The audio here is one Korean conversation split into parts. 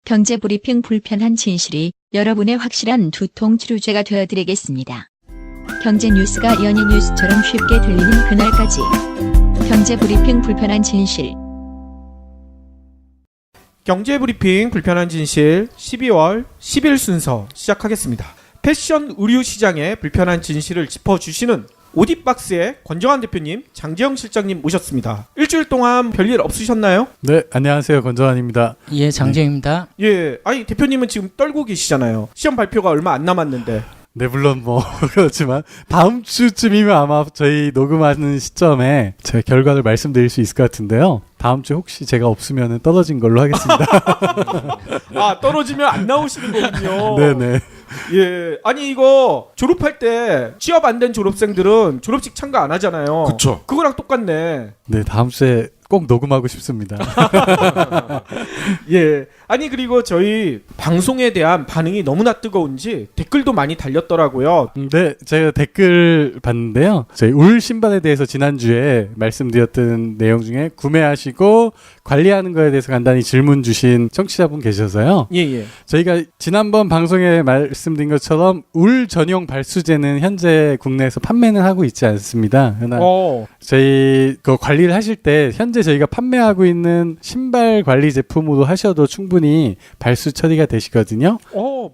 경제브리핑 불편한 진실이 여러분의 확실한 두통 치료제가 되어드리겠습니다. 경제 뉴스가 연예 뉴스처럼 쉽게 들리는 그날까지. 경제브리핑 불편한 진실. 경제브리핑 불편한 진실 12월 10일 순서 시작하겠습니다. 패션 의류 시장의 불편한 진실을 짚어주시는 오디박스의 권정환 대표님, 장지영 실장님 모셨습니다. 일주일 동안 별일 없으셨나요? 네, 안녕하세요. 권정환입니다. 예, 장재입니다. 예, 아니 대표님은 지금 떨고 계시잖아요. 시험 발표가 얼마 안 남았는데. 네, 물론 뭐 그렇지만 다음 주쯤이면 아마 저희 녹음하는 시점에 제 결과를 말씀드릴 수 있을 것 같은데요. 다음 주 혹시 제가 없으면 떨어진 걸로 하겠습니다. 아, 떨어지면 안 나오시는 거군요. 네네. 예, 아니 이거 졸업할 때 취업 안 된 졸업생들은 졸업식 참가 안 하잖아요. 그쵸. 그거랑 똑같네. 네, 다음 주에 꼭 녹음하고 싶습니다. 예. 아니 그리고 저희 방송에 대한 반응이 너무나 뜨거운지 댓글도 많이 달렸더라고요. 네, 제가 댓글 봤는데요. 저희 울 신발에 대해서 지난주에 말씀드렸던 내용 중에 구매하시고 관리하는 거에 대해서 간단히 질문 주신 청취자분 계셔서요. 예, 예. 저희가 지난번 방송에 말씀드린 것처럼 울 전용 발수제는 현재 국내에서 판매는 하고 있지 않습니다. 그러나 저희 그 관리를 하실 때 현재 저희가 판매하고 있는 신발 관리 제품으로 하셔도 충분히 발수 처리가 되시거든요.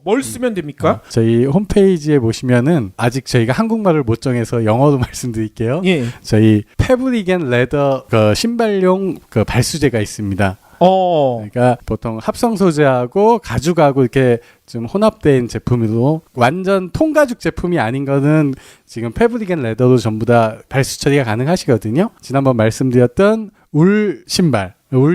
뭘 쓰면 됩니까? 저희 홈페이지에 보시면은 아직 저희가 한국말을 못 정해서 영어로 말씀드릴게요. 예. 저희 패브릭 앤 레더 그 신발용 그 발수제가 있습니다. 그러니까 보통 합성 소재하고 가죽하고 이렇게 좀 혼합된 제품으로 완전 통가죽 제품이 아닌 거는 지금 패브릭 앤 레더로 전부 다 발수 처리가 가능하시거든요. 지난번 말씀드렸던 울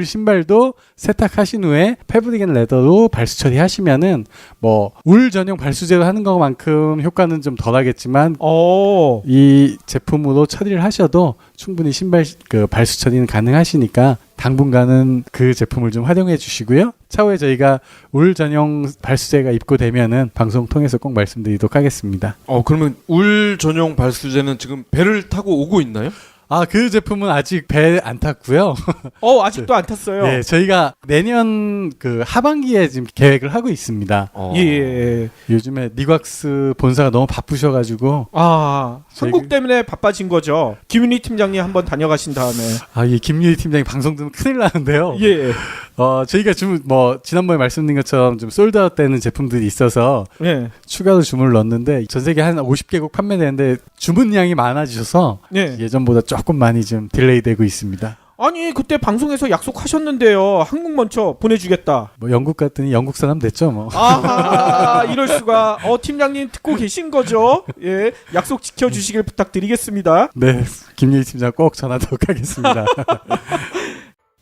신발도 세탁하신 후에 패브릭 앤 레더로 발수 처리하시면은 뭐 울 전용 발수제로 하는 것만큼 효과는 좀 덜하겠지만 이 제품으로 처리를 하셔도 충분히 신발 그 발수 처리는 가능하시니까 당분간은 그 제품을 좀 활용해 주시고요. 차후에 저희가 울 전용 발수제가 입고되면은 방송 통해서 꼭 말씀드리도록 하겠습니다. 그러면 울 전용 발수제는 지금 배를 타고 오고 있나요? 아, 그 제품은 아직 배 안 탔고요. 아직도 안 탔어요. 네, 저희가 내년 그 하반기에 지금 계획을 하고 있습니다. 예. 요즘에 니곽스 본사가 너무 바쁘셔가지고. 한국 때문에 바빠진 거죠. 김윤희 팀장님 한번 다녀가신 다음에. 이 김윤희 팀장이 방송 들으면 큰일 나는데요. 예. 저희가 좀 뭐 지난번에 말씀드린 것처럼 좀 솔드아웃 되는 제품들이 있어서 추가로 주문을 넣었는데 전 세계 한 50개국 판매되는데 주문량이 많아지셔서 예전보다 조금 많이 좀 딜레이되고 있습니다. 아니 그때 방송에서 약속하셨는데요. 한국 먼저 보내주겠다. 뭐 영국 갔더니 영국 사람 됐죠 뭐. 이럴 수가. 팀장님 듣고 계신 거죠? 예, 약속 지켜주시길 부탁드리겠습니다. 네, 김예희 팀장 꼭 전하도록 하겠습니다.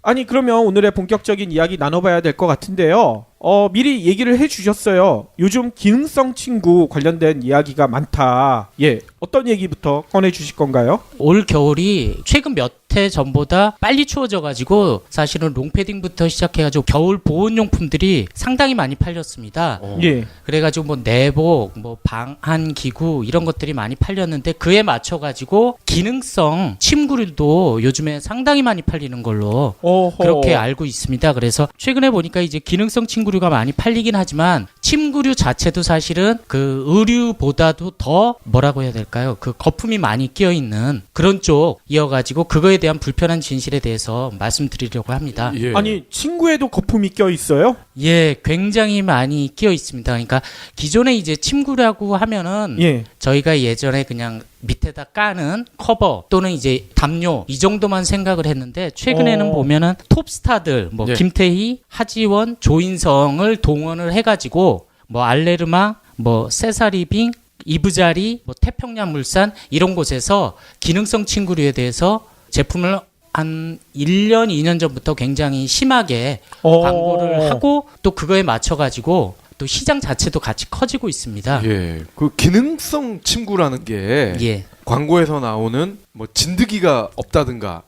아니 그러면 오늘의 본격적인 이야기 나눠봐야 될 것 같은데요. 미리 얘기를 해주셨어요. 요즘 기능성 친구 관련된 이야기가 많다. 예, 어떤 얘기부터 꺼내주실 건가요? 올 겨울이 최근 몇 해 전보다 빨리 추워져가지고 사실은 롱패딩부터 시작해가지고 겨울 보온용품들이 상당히 많이 팔렸습니다. 예. 그래가지고 뭐 내복, 뭐 방한 기구 이런 것들이 많이 팔렸는데 그에 맞춰가지고 기능성 침구류도 요즘에 상당히 많이 팔리는 걸로 그렇게 알고 있습니다. 그래서 최근에 보니까 이제 기능성 침구류가 많이 팔리긴 하지만 침구류 자체도 사실은 그 의류보다도 더 뭐라고 해야 될까요? 그 거품이 많이 끼어 있는 그런 쪽이어가지고 그거에 대한 불편한 진실에 대해서 말씀드리려고 합니다. 예. 아니 친구에도 거품이 껴 있어요? 예, 굉장히 많이 끼어 있습니다. 그러니까 기존에 이제 침구라고 하면은 저희가 예전에 그냥 밑에다 까는 커버 또는 이제 담요 이 정도만 생각을 했는데 최근에는 보면은 톱스타들 뭐 김태희, 하지원, 조인성을 동원을 해가지고 뭐 알레르마, 뭐 세사리빙, 이브자리, 뭐 태평양 물산 이런 곳에서 기능성 침구류에 대해서 제품을 한 1년, 2년 전부터 굉장히 심하게 광고를 하고 또 그거에 맞춰가지고 또 시장 자체도 같이 커지고 있습니다. 예. 그 기능성 침구라는 게 광고에서 나오는 뭐 진드기가 없다든가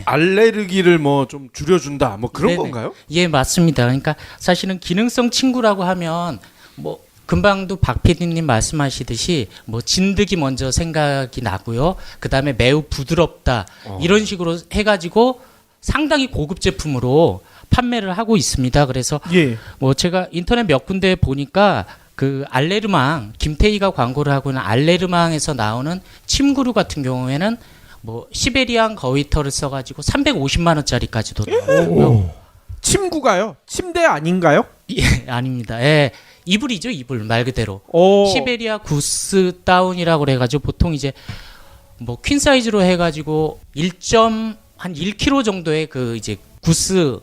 알레르기를 뭐 좀 줄여준다 뭐 그런 건가요? 예, 맞습니다. 그러니까 사실은 기능성 침구라고 하면 뭐 금방도 박 PD님 말씀하시듯이 뭐 진드기 먼저 생각이 나고요. 그 다음에 매우 부드럽다 이런 식으로 해가지고 상당히 고급 제품으로 판매를 하고 있습니다. 그래서 예. 뭐 제가 인터넷 몇 군데 보니까 그 알레르망 김태희가 광고를 하고 있는 알레르망에서 나오는 침구류 같은 경우에는 뭐 시베리안 거위털을 써가지고 350만 원짜리까지도 나오고요. 침구가요? 침대 아닌가요? 예, 아닙니다. 예. 이불이죠, 이불 말 그대로. 시베리아 구스 다운이라고 그래가지고 보통 이제 뭐 퀸 사이즈로 해가지고 1.1kg 정도의 그 이제 구스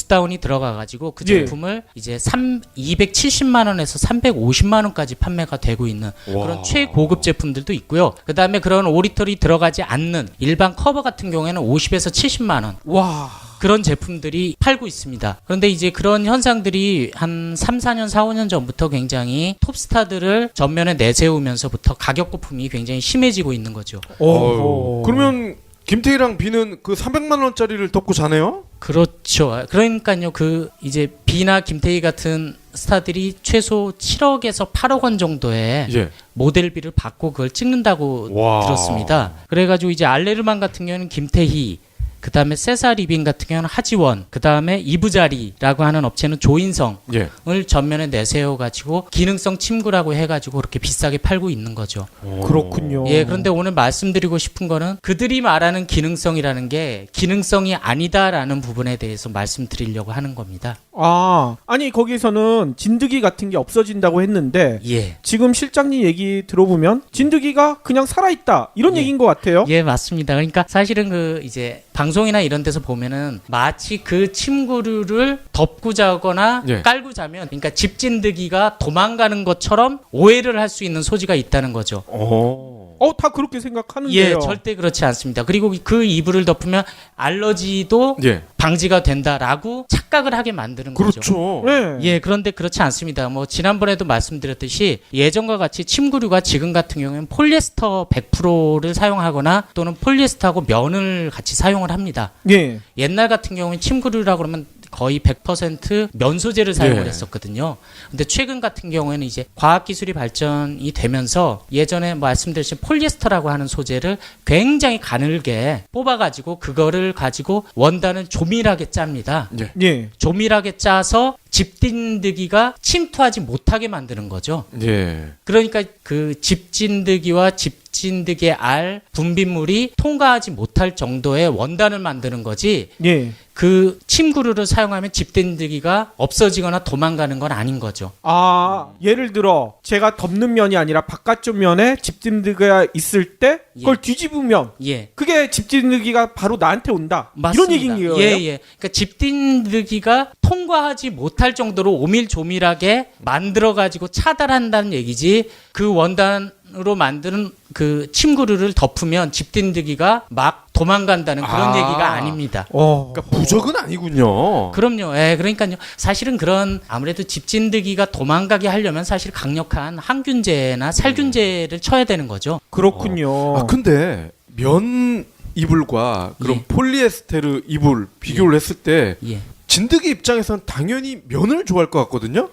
다운이 들어가가지고 그 제품을 이제 270만 원에서 350만 원까지 판매가 되고 있는 그런 최고급 제품들도 있고요. 그 다음에 그런 오리털이 들어가지 않는 일반 커버 같은 경우에는 50에서 70만 원. 와. 그런 제품들이 팔고 있습니다. 그런데 이제 그런 현상들이 한 3, 4년, 4, 5년 전부터 굉장히 톱스타들을 전면에 내세우면서부터 가격 거품이 굉장히 심해지고 있는 거죠. 그러면 김태희랑 비는 그 300만 원짜리를 덮고 자네요? 그렇죠. 그러니까요. 그 이제 비나 김태희 같은 스타들이 최소 7억에서 8억 원 정도의 모델비를 받고 그걸 찍는다고 들었습니다. 그래가지고 이제 알레르만 같은 경우는 김태희, 그 다음에 세사리빙 같은 경우는 하지원, 그 다음에 이부자리라고 하는 업체는 조인성을 전면에 내세워가지고 기능성 침구라고 해가지고 그렇게 비싸게 팔고 있는 거죠. 그렇군요. 예, 그런데 오늘 말씀드리고 싶은 거는 그들이 말하는 기능성이라는 게 기능성이 아니다라는 부분에 대해서 말씀드리려고 하는 겁니다. 아니 거기서는 진드기 같은 게 없어진다고 했는데 지금 실장님 얘기 들어보면 진드기가 그냥 살아있다 이런 얘기인 것 같아요. 예, 맞습니다. 그러니까 사실은 그 이제 방송이나 이런 데서 보면은 마치 그 침구류를 덮고 자거나 깔고 자면 그러니까 집진드기가 도망가는 것처럼 오해를 할 수 있는 소지가 있다는 거죠. 다 그렇게 생각하는데요. 예, 절대 그렇지 않습니다. 그리고 그 이불을 덮으면 알러지도 방지가 된다라고 착각을 하게 만드는 거죠. 그렇죠. 예, 그런데 그렇지 않습니다. 뭐 지난번에도 말씀드렸듯이 예전과 같이 침구류가 지금 같은 경우에는 폴리에스터 100%를 사용하거나 또는 폴리에스터하고 면을 같이 사용을 합니다. 옛날 같은 경우는 침구류라고 그러면 거의 100% 면소재를 사용을 했었거든요. 근데 최근 같은 경우에는 이제 과학기술이 발전이 되면서 예전에 말씀드린 폴리에스터라고 하는 소재를 굉장히 가늘게 뽑아가지고 그거를 가지고 원단을 조밀하게 짭니다. 조밀하게 짜서 집진드기가 침투하지 못하게 만드는 거죠. 그러니까 그 집진드기와 집진드기의 알, 분비물이 통과하지 못할 정도의 원단을 만드는 거지 그 침구류를 사용하면 집진드기가 없어지거나 도망가는 건 아닌 거죠. 예를 들어 제가 덮는 면이 아니라 바깥쪽 면에 집진드기가 있을 때 그걸 뒤집으면 그게 집진드기가 바로 나한테 온다. 맞습니다. 이런 얘기인 거예요? 그러니까 집진드기가 통과하지 못할 정도로 오밀조밀하게 만들어가지고 차단한다는 얘기지 그 원단으로 만드는 그 침구류를 덮으면 집진드기가 막 도망간다는 그런 얘기가 아닙니다. 그러니까 부적은 아니군요. 그럼요. 예, 그러니까요. 사실은 그런 아무래도 집진드기가 도망가게 하려면 사실 강력한 항균제나 살균제를 쳐야 되는 거죠. 그렇군요. 근데 면 이불과 그런 폴리에스테르 이불 비교를 했을 때 진드기 입장에서는 당연히 면을 좋아할 것 같거든요.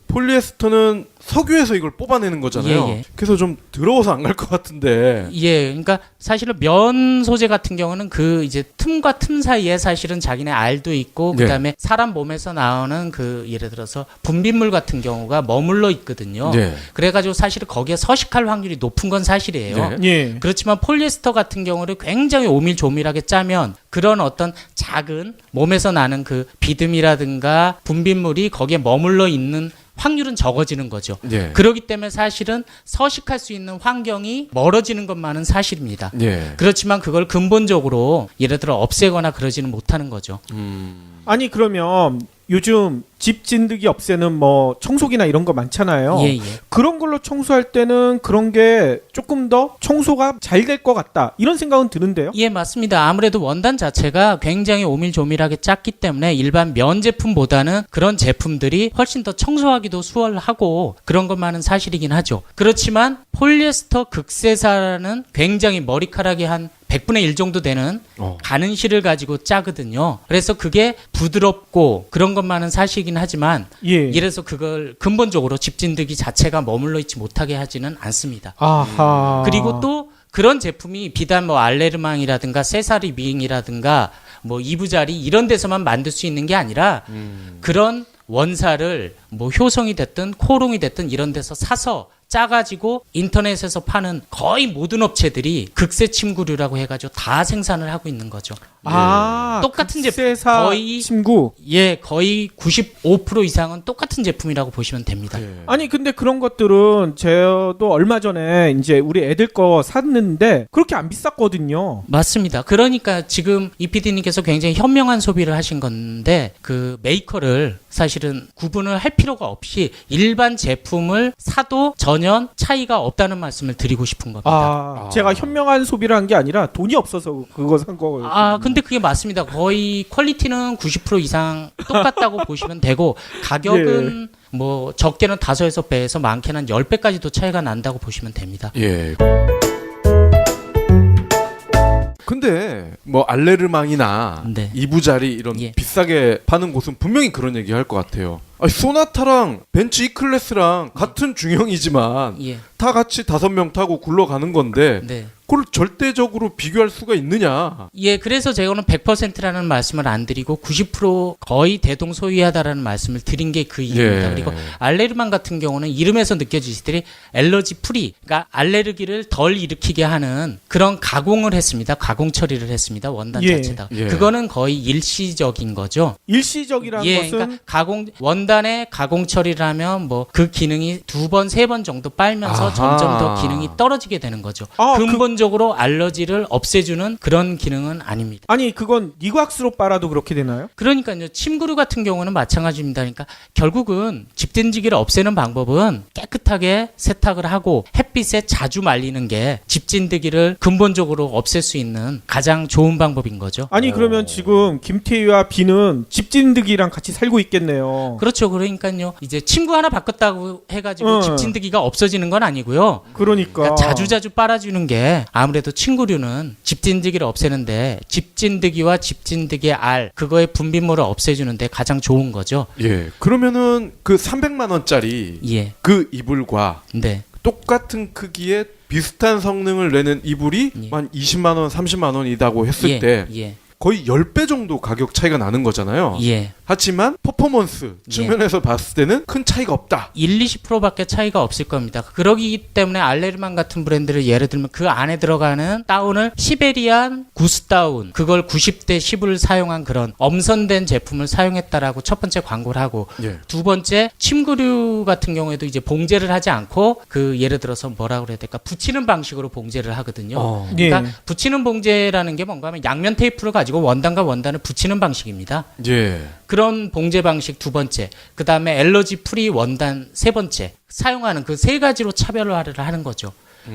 폴리에스터는 석유에서 이걸 뽑아내는 거잖아요. 그래서 좀 더러워서 안 갈 것 같은데. 그러니까 사실은 면 소재 같은 경우는 그 이제 틈과 틈 사이에 사실은 자기네 알도 있고 그다음에 사람 몸에서 나오는 그 예를 들어서 분비물 같은 경우가 머물러 있거든요. 그래가지고 사실은 거기에 서식할 확률이 높은 건 사실이에요. 그렇지만 폴리에스터 같은 경우를 굉장히 오밀조밀하게 짜면 그런 어떤 작은 몸에서 나는 그 비듬이라든가 분비물이 거기에 머물러 있는 확률은 적어지는 거죠. 그렇기 때문에 사실은 서식할 수 있는 환경이 멀어지는 것만은 사실입니다. 그렇지만 그걸 근본적으로 예를 들어 없애거나 그러지는 못하는 거죠. 아니 그러면 요즘 집 진드기 없애는 뭐 청소기나 이런 거 많잖아요. 그런 걸로 청소할 때는 그런 게 조금 더 청소가 잘 될 것 같다 이런 생각은 드는데요. 맞습니다. 아무래도 원단 자체가 굉장히 오밀조밀하게 짰기 때문에 일반 면 제품보다는 그런 제품들이 훨씬 더 청소하기도 수월하고 그런 것만은 사실이긴 하죠. 그렇지만 폴리에스터 극세사라는 굉장히 머리카락이 한 100분의 1 정도 되는 가는 실을 가지고 짜거든요. 그래서 그게 부드럽고 그런 것만은 사실이긴 하지만 이래서 그걸 근본적으로 집진드기 자체가 머물러 있지 못하게 하지는 않습니다. 그리고 또 그런 제품이 비단 뭐 알레르망이라든가 세사리빙이라든가 뭐 이부자리 이런 데서만 만들 수 있는 게 아니라 그런 원사를 뭐 효성이 됐든 코롱이 됐든 이런 데서 사서 짜가지고 인터넷에서 파는 거의 모든 업체들이 극세 침구류라고 해가지고 다 생산을 하고 있는 거죠. 아, 똑같은 제품 극세사 거의 침구. 거의 95% 이상은 똑같은 제품이라고 보시면 됩니다. 아니 근데 그런 것들은 저도 얼마 전에 이제 우리 애들 거 샀는데 그렇게 안 비쌌거든요. 맞습니다. 그러니까 지금 이 PD님께서 굉장히 현명한 소비를 하신 건데 그 메이커를 사실은 구분을 할 필요가 없이 일반 제품을 사도 전혀 차이가 없다는 말씀을 드리고 싶은 겁니다. 제가 현명한 소비를 한 게 아니라 돈이 없어서 그거 산 거예요. 근데 그게 맞습니다. 거의 퀄리티는 90% 이상 똑같다고 보시면 되고 가격은 뭐 적게는 5에서 배에서 많게는 한 10배까지도 차이가 난다고 보시면 됩니다. 예. 근데 뭐 알레르망이나 네. 이부자리 이런 비싸게 파는 곳은 분명히 그런 얘기 할 것 같아요. 아니, 소나타랑 벤츠 E클래스랑 같은 중형이지만 다 같이 5명 타고 굴러가는 건데 그걸 절대적으로 비교할 수가 있느냐. 그래서 제가는 100%라는 말씀을 안 드리고 90% 거의 대동소이하다라는 말씀을 드린 게 그 이유입니다. 그리고 알레르만 같은 경우는 이름에서 느껴지시더니 알러지 프리, 그러니까 알레르기를 덜 일으키게 하는 그런 가공을 했습니다. 가공 처리를 했습니다. 원단 자체다. 그거는 거의 일시적인 거죠. 일시적이라는 것은 그러니까 원단에 가공 처리를 하면 뭐 그 기능이 2번, 3번 정도 빨면서 점점 더 기능이 떨어지게 되는 거죠. 근본적으로 알러지를 없애주는 그런 기능은 아닙니다. 아니 그건 니곽스로 빨아도 그렇게 되나요? 그러니까요. 침구류 같은 경우는 마찬가지입니다. 그러니까 결국은 집진드기를 없애는 방법은 깨끗하게 세탁을 하고 햇빛에 자주 말리는 게 집진드기를 근본적으로 없앨 수 있는 가장 좋은 방법인 거죠. 아니 그러면 지금 김태희와 비는 집진드기랑 같이 살고 있겠네요. 그렇죠. 그러니까요. 이제 침구 하나 바꿨다고 해가지고 집진드기가 없어지는 건 아니고요. 그러니까 자주자주 빨아주는 게 아무래도 침구류는 집진드기를 없애는데 집진드기와 집진드기의 알 그거의 분비물을 없애주는데 가장 좋은 거죠. 그러면은 그 300만 원짜리 그 이불과 똑같은 크기의 비슷한 성능을 내는 이불이 한 20만 원, 30만 원이라고 했을 때 거의 10배 정도 가격 차이가 나는 거잖아요. 하지만 퍼포먼스 측면에서 봤을 때는 큰 차이가 없다. 1, 20%밖에 차이가 없을 겁니다. 그러기 때문에 알레르만 같은 브랜드를 예를 들면 그 안에 들어가는 다운을 시베리안 구스다운 그걸 90대 10을 사용한 그런 엄선된 제품을 사용했다라고 첫 번째 광고를 하고 두 번째 침구류 같은 경우에도 이제 봉제를 하지 않고 그 예를 들어서 뭐라 그래야 될까 붙이는 방식으로 봉제를 하거든요. 그러니까 붙이는 봉제라는 게 뭔가 하면 양면 테이프를 가지고 원단과 원단을 붙이는 방식입니다. 그런 봉제 방식 두 번째, 그 다음에 알러지 프리 원단 세 번째 사용하는 그 세 가지로 차별화를 하는 거죠.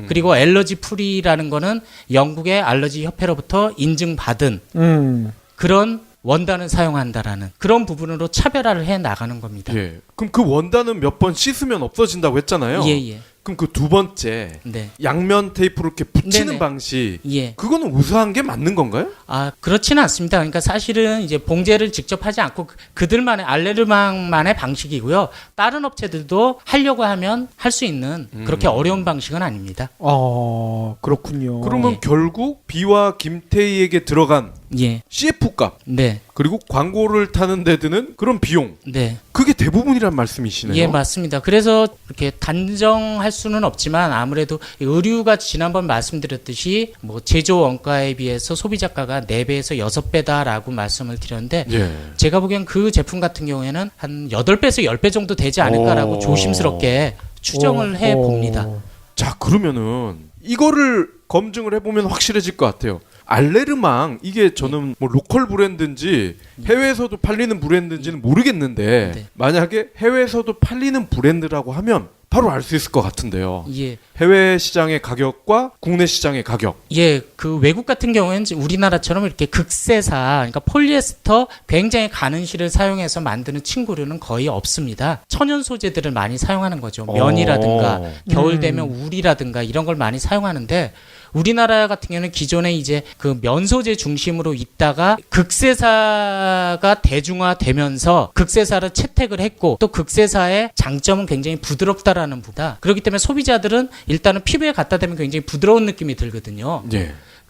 그리고 알러지 프리라는 거는 영국의 알러지 협회로부터 인증받은 그런 원단을 사용한다라는 그런 부분으로 차별화를 해 나가는 겁니다. 그럼 그 원단은 몇 번 씻으면 없어진다고 했잖아요. 그럼 그 두 번째 양면 테이프로 이렇게 붙이는 방식 그거는 우수한 게 맞는 건가요? 그렇지는 않습니다. 그러니까 사실은 이제 봉제를 직접 하지 않고 그들만의 알레르망만의 방식이고요. 다른 업체들도 하려고 하면 할 수 있는 그렇게 어려운 방식은 아닙니다. 그렇군요. 그러면 결국 비와 김태희에게 들어간 CF 값 그리고 광고를 타는 데 드는 그런 비용 그게 대부분이란 말씀이시네요. 맞습니다. 그래서 이렇게 단정할 수는 없지만 아무래도 의류가 지난번 말씀드렸듯이 뭐 제조 원가에 비해서 소비자가가 4배에서 6배다라고 말씀을 드렸는데 제가 보기엔 그 제품 같은 경우에는 한 8배에서 10배 정도 되지 않을까라고 조심스럽게 추정을 해봅니다. 자, 그러면은 이거를 검증을 해보면 확실해질 것 같아요. 알레르망 이게 저는 뭐 로컬 브랜드인지 해외에서도 팔리는 브랜드인지는 모르겠는데 만약에 해외에서도 팔리는 브랜드라고 하면 바로 알 수 있을 것 같은데요. 해외 시장의 가격과 국내 시장의 가격. 그 외국 같은 경우에는 우리나라처럼 이렇게 극세사, 그러니까 폴리에스터 굉장히 가는 실을 사용해서 만드는 침구류는 거의 없습니다. 천연 소재들을 많이 사용하는 거죠. 면이라든가 겨울 되면 울이라든가 이런 걸 많이 사용하는데 우리나라 같은 경우는 기존에 이제 그 면 소재 중심으로 있다가 극세사가 대중화되면서 극세사를 채택을 했고 또 극세사의 장점은 굉장히 부드럽다라는 부분이다. 그렇기 때문에 소비자들은 일단은 피부에 갖다 대면 굉장히 부드러운 느낌이 들거든요.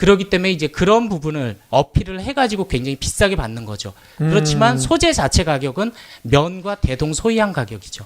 그렇기 때문에 이제 그런 부분을 어필을 해가지고 굉장히 비싸게 받는 거죠. 그렇지만 소재 자체 가격은 면과 대동소이한 가격이죠.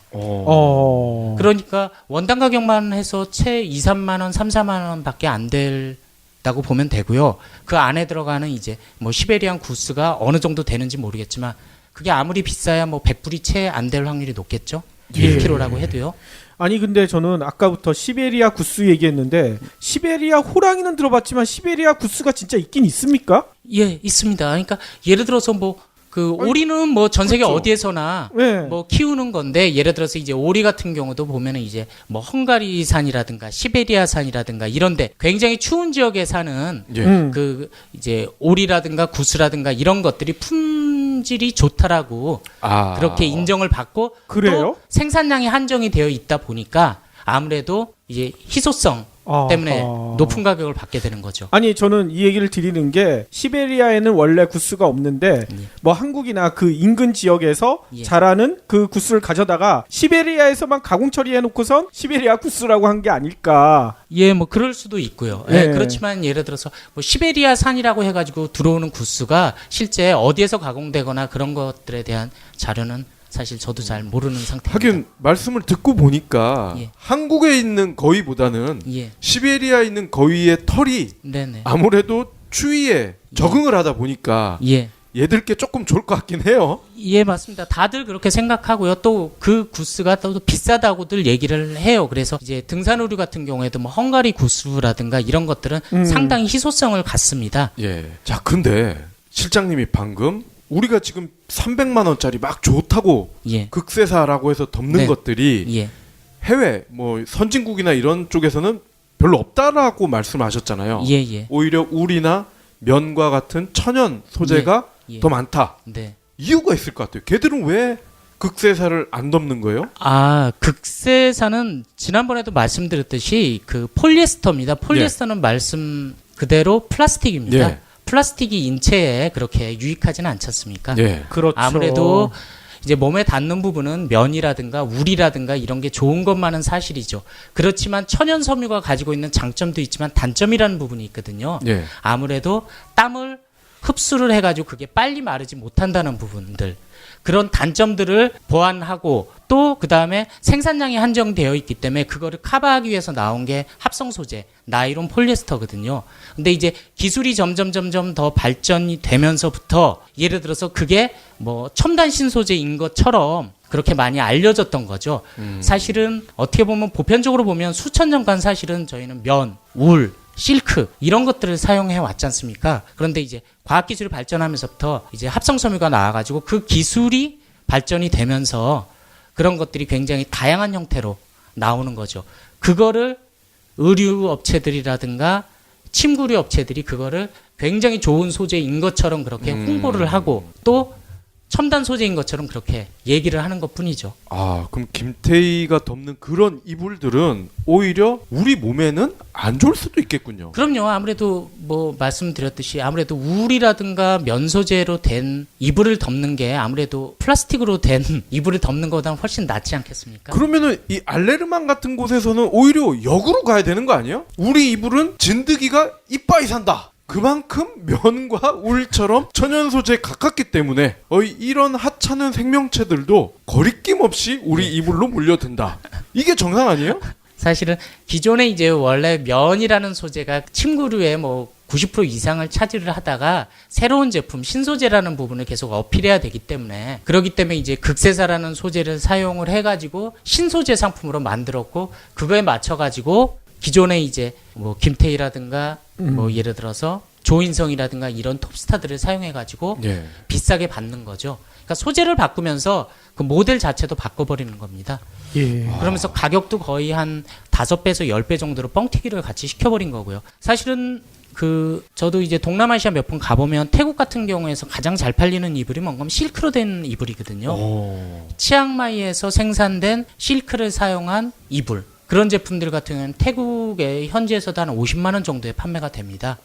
그러니까 원당 가격만 해서 채 2, 3만 원, 3, 4만 원밖에 안 된다고 보면 되고요. 그 안에 들어가는 이제 뭐 시베리안 구스가 어느 정도 되는지 모르겠지만 그게 아무리 비싸야 뭐 100불이 채 안 될 확률이 높겠죠. 1kg라고 해도요. 아니 근데 저는 아까부터 시베리아 구스 얘기했는데 시베리아 호랑이는 들어봤지만 시베리아 구스가 진짜 있긴 있습니까? 예, 있습니다. 그러니까 예를 들어서 뭐 그 오리는 뭐 전 세계 그렇죠. 어디에서나 네. 뭐 키우는 건데 예를 들어서 이제 오리 같은 경우도 보면은 이제 뭐 헝가리산이라든가 시베리아산이라든가 이런데 굉장히 추운 지역에 사는 그 이제 오리라든가 구스라든가 이런 것들이 품질이 좋다라고 그렇게 인정을 받고 그래요? 또 생산량이 한정이 되어 있다 보니까 아무래도 이제 희소성 때문에 높은 가격을 받게 되는 거죠. 아니 저는 이 얘기를 드리는 게 시베리아에는 원래 구스가 없는데 뭐 한국이나 그 인근 지역에서 자라는 그 구스를 가져다가 시베리아에서만 가공 처리해 놓고선 시베리아 구스라고 한 게 아닐까. 예, 뭐 그럴 수도 있고요. 예, 그렇지만 예를 들어서 뭐 시베리아 산이라고 해가지고 들어오는 구스가 실제 어디에서 가공되거나 그런 것들에 대한 자료는 사실 저도 잘 모르는 상태입니다. 하긴 말씀을 듣고 보니까 한국에 있는 거위보다는 시베리아에 있는 거위의 털이 아무래도 추위에 적응을 하다 보니까 얘들께 조금 좋을 것 같긴 해요. 예, 맞습니다. 다들 그렇게 생각하고요. 또 그 구스가 또 비싸다고들 얘기를 해요. 그래서 이제 등산오류 같은 경우에도 뭐 헝가리 구스라든가 이런 것들은 상당히 희소성을 갖습니다. 예. 자, 근데 실장님이 방금 우리가 지금 300만 원짜리 막 좋다고 극세사라고 해서 덮는 것들이 해외 뭐 선진국이나 이런 쪽에서는 별로 없다라고 말씀하셨잖아요. 오히려 우리나 면과 같은 천연 소재가 더 많다. 이유가 있을 것 같아요. 걔들은 왜 극세사를 안 덮는 거예요? 극세사는 지난번에도 말씀드렸듯이 그 폴리에스터입니다. 폴리에스터는 말씀 그대로 플라스틱입니다. 플라스틱이 인체에 그렇게 유익하지는 않지 않습니까? 그렇죠. 아무래도 이제 몸에 닿는 부분은 면이라든가 울이라든가 이런 게 좋은 것만은 사실이죠. 그렇지만 천연 섬유가 가지고 있는 장점도 있지만 단점이라는 부분이 있거든요. 아무래도 땀을 흡수를 해가지고 그게 빨리 마르지 못한다는 부분들. 그런 단점들을 보완하고 또 그다음에 생산량이 한정되어 있기 때문에 그거를 커버하기 위해서 나온 게 합성 소재, 나일론 폴리에스터거든요. 근데 이제 기술이 점점 더 발전이 되면서부터 예를 들어서 그게 뭐 첨단 신소재인 것처럼 그렇게 많이 알려졌던 거죠. 사실은 어떻게 보면 보편적으로 보면 수천 년간 사실은 저희는 면, 울, 실크 이런 것들을 사용해 왔지 않습니까? 그런데 이제 과학기술이 발전하면서부터 이제 합성섬유가 나와가지고 그 기술이 발전이 되면서 그런 것들이 굉장히 다양한 형태로 나오는 거죠. 그거를 의류 업체들이라든가 침구류 업체들이 그거를 굉장히 좋은 소재인 것처럼 그렇게 홍보를 하고 또 첨단 소재인 것처럼 그렇게 얘기를 하는 것뿐이죠. 그럼 김태희가 덮는 그런 이불들은 오히려 우리 몸에는 안 좋을 수도 있겠군요. 그럼요. 아무래도 뭐 말씀드렸듯이 아무래도 울이라든가 면 소재로 된 이불을 덮는 게 아무래도 플라스틱으로 된 이불을 덮는 것보다는 훨씬 낫지 않겠습니까? 그러면은 이 알레르만 같은 곳에서는 오히려 역으로 가야 되는 거 아니에요? 우리 이불은 진드기가 이빠이 산다. 그만큼 면과 울처럼 천연 소재에 가깝기 때문에 이런 하찮은 생명체들도 거리낌 없이 우리 이불로 몰려든다. 이게 정상 아니에요? 사실은 기존에 이제 원래 면이라는 소재가 침구류의 뭐 90% 이상을 차지를 하다가 새로운 제품, 신소재라는 부분을 계속 어필해야 되기 때문에 그렇기 때문에 이제 극세사라는 소재를 사용을 해가지고 신소재 상품으로 만들었고 그거에 맞춰가지고 기존에 이제 뭐 김태희라든가 뭐 예를 들어서 조인성이라든가 이런 톱스타들을 사용해가지고 비싸게 받는 거죠. 그러니까 소재를 바꾸면서 그 모델 자체도 바꿔버리는 겁니다. 그러면서 가격도 거의 한 5배에서 10배 정도로 뻥튀기를 같이 시켜버린 거고요. 사실은 저도 이제 동남아시아 몇 번 가보면 태국 같은 경우에서 가장 잘 팔리는 이불이 뭔가 실크로 된 이불이거든요. 치앙마이에서 생산된 실크를 사용한 이불. 그런 제품들 같은 경우는 태국의 현지에서도 한 50만 원 정도에 판매가 됩니다.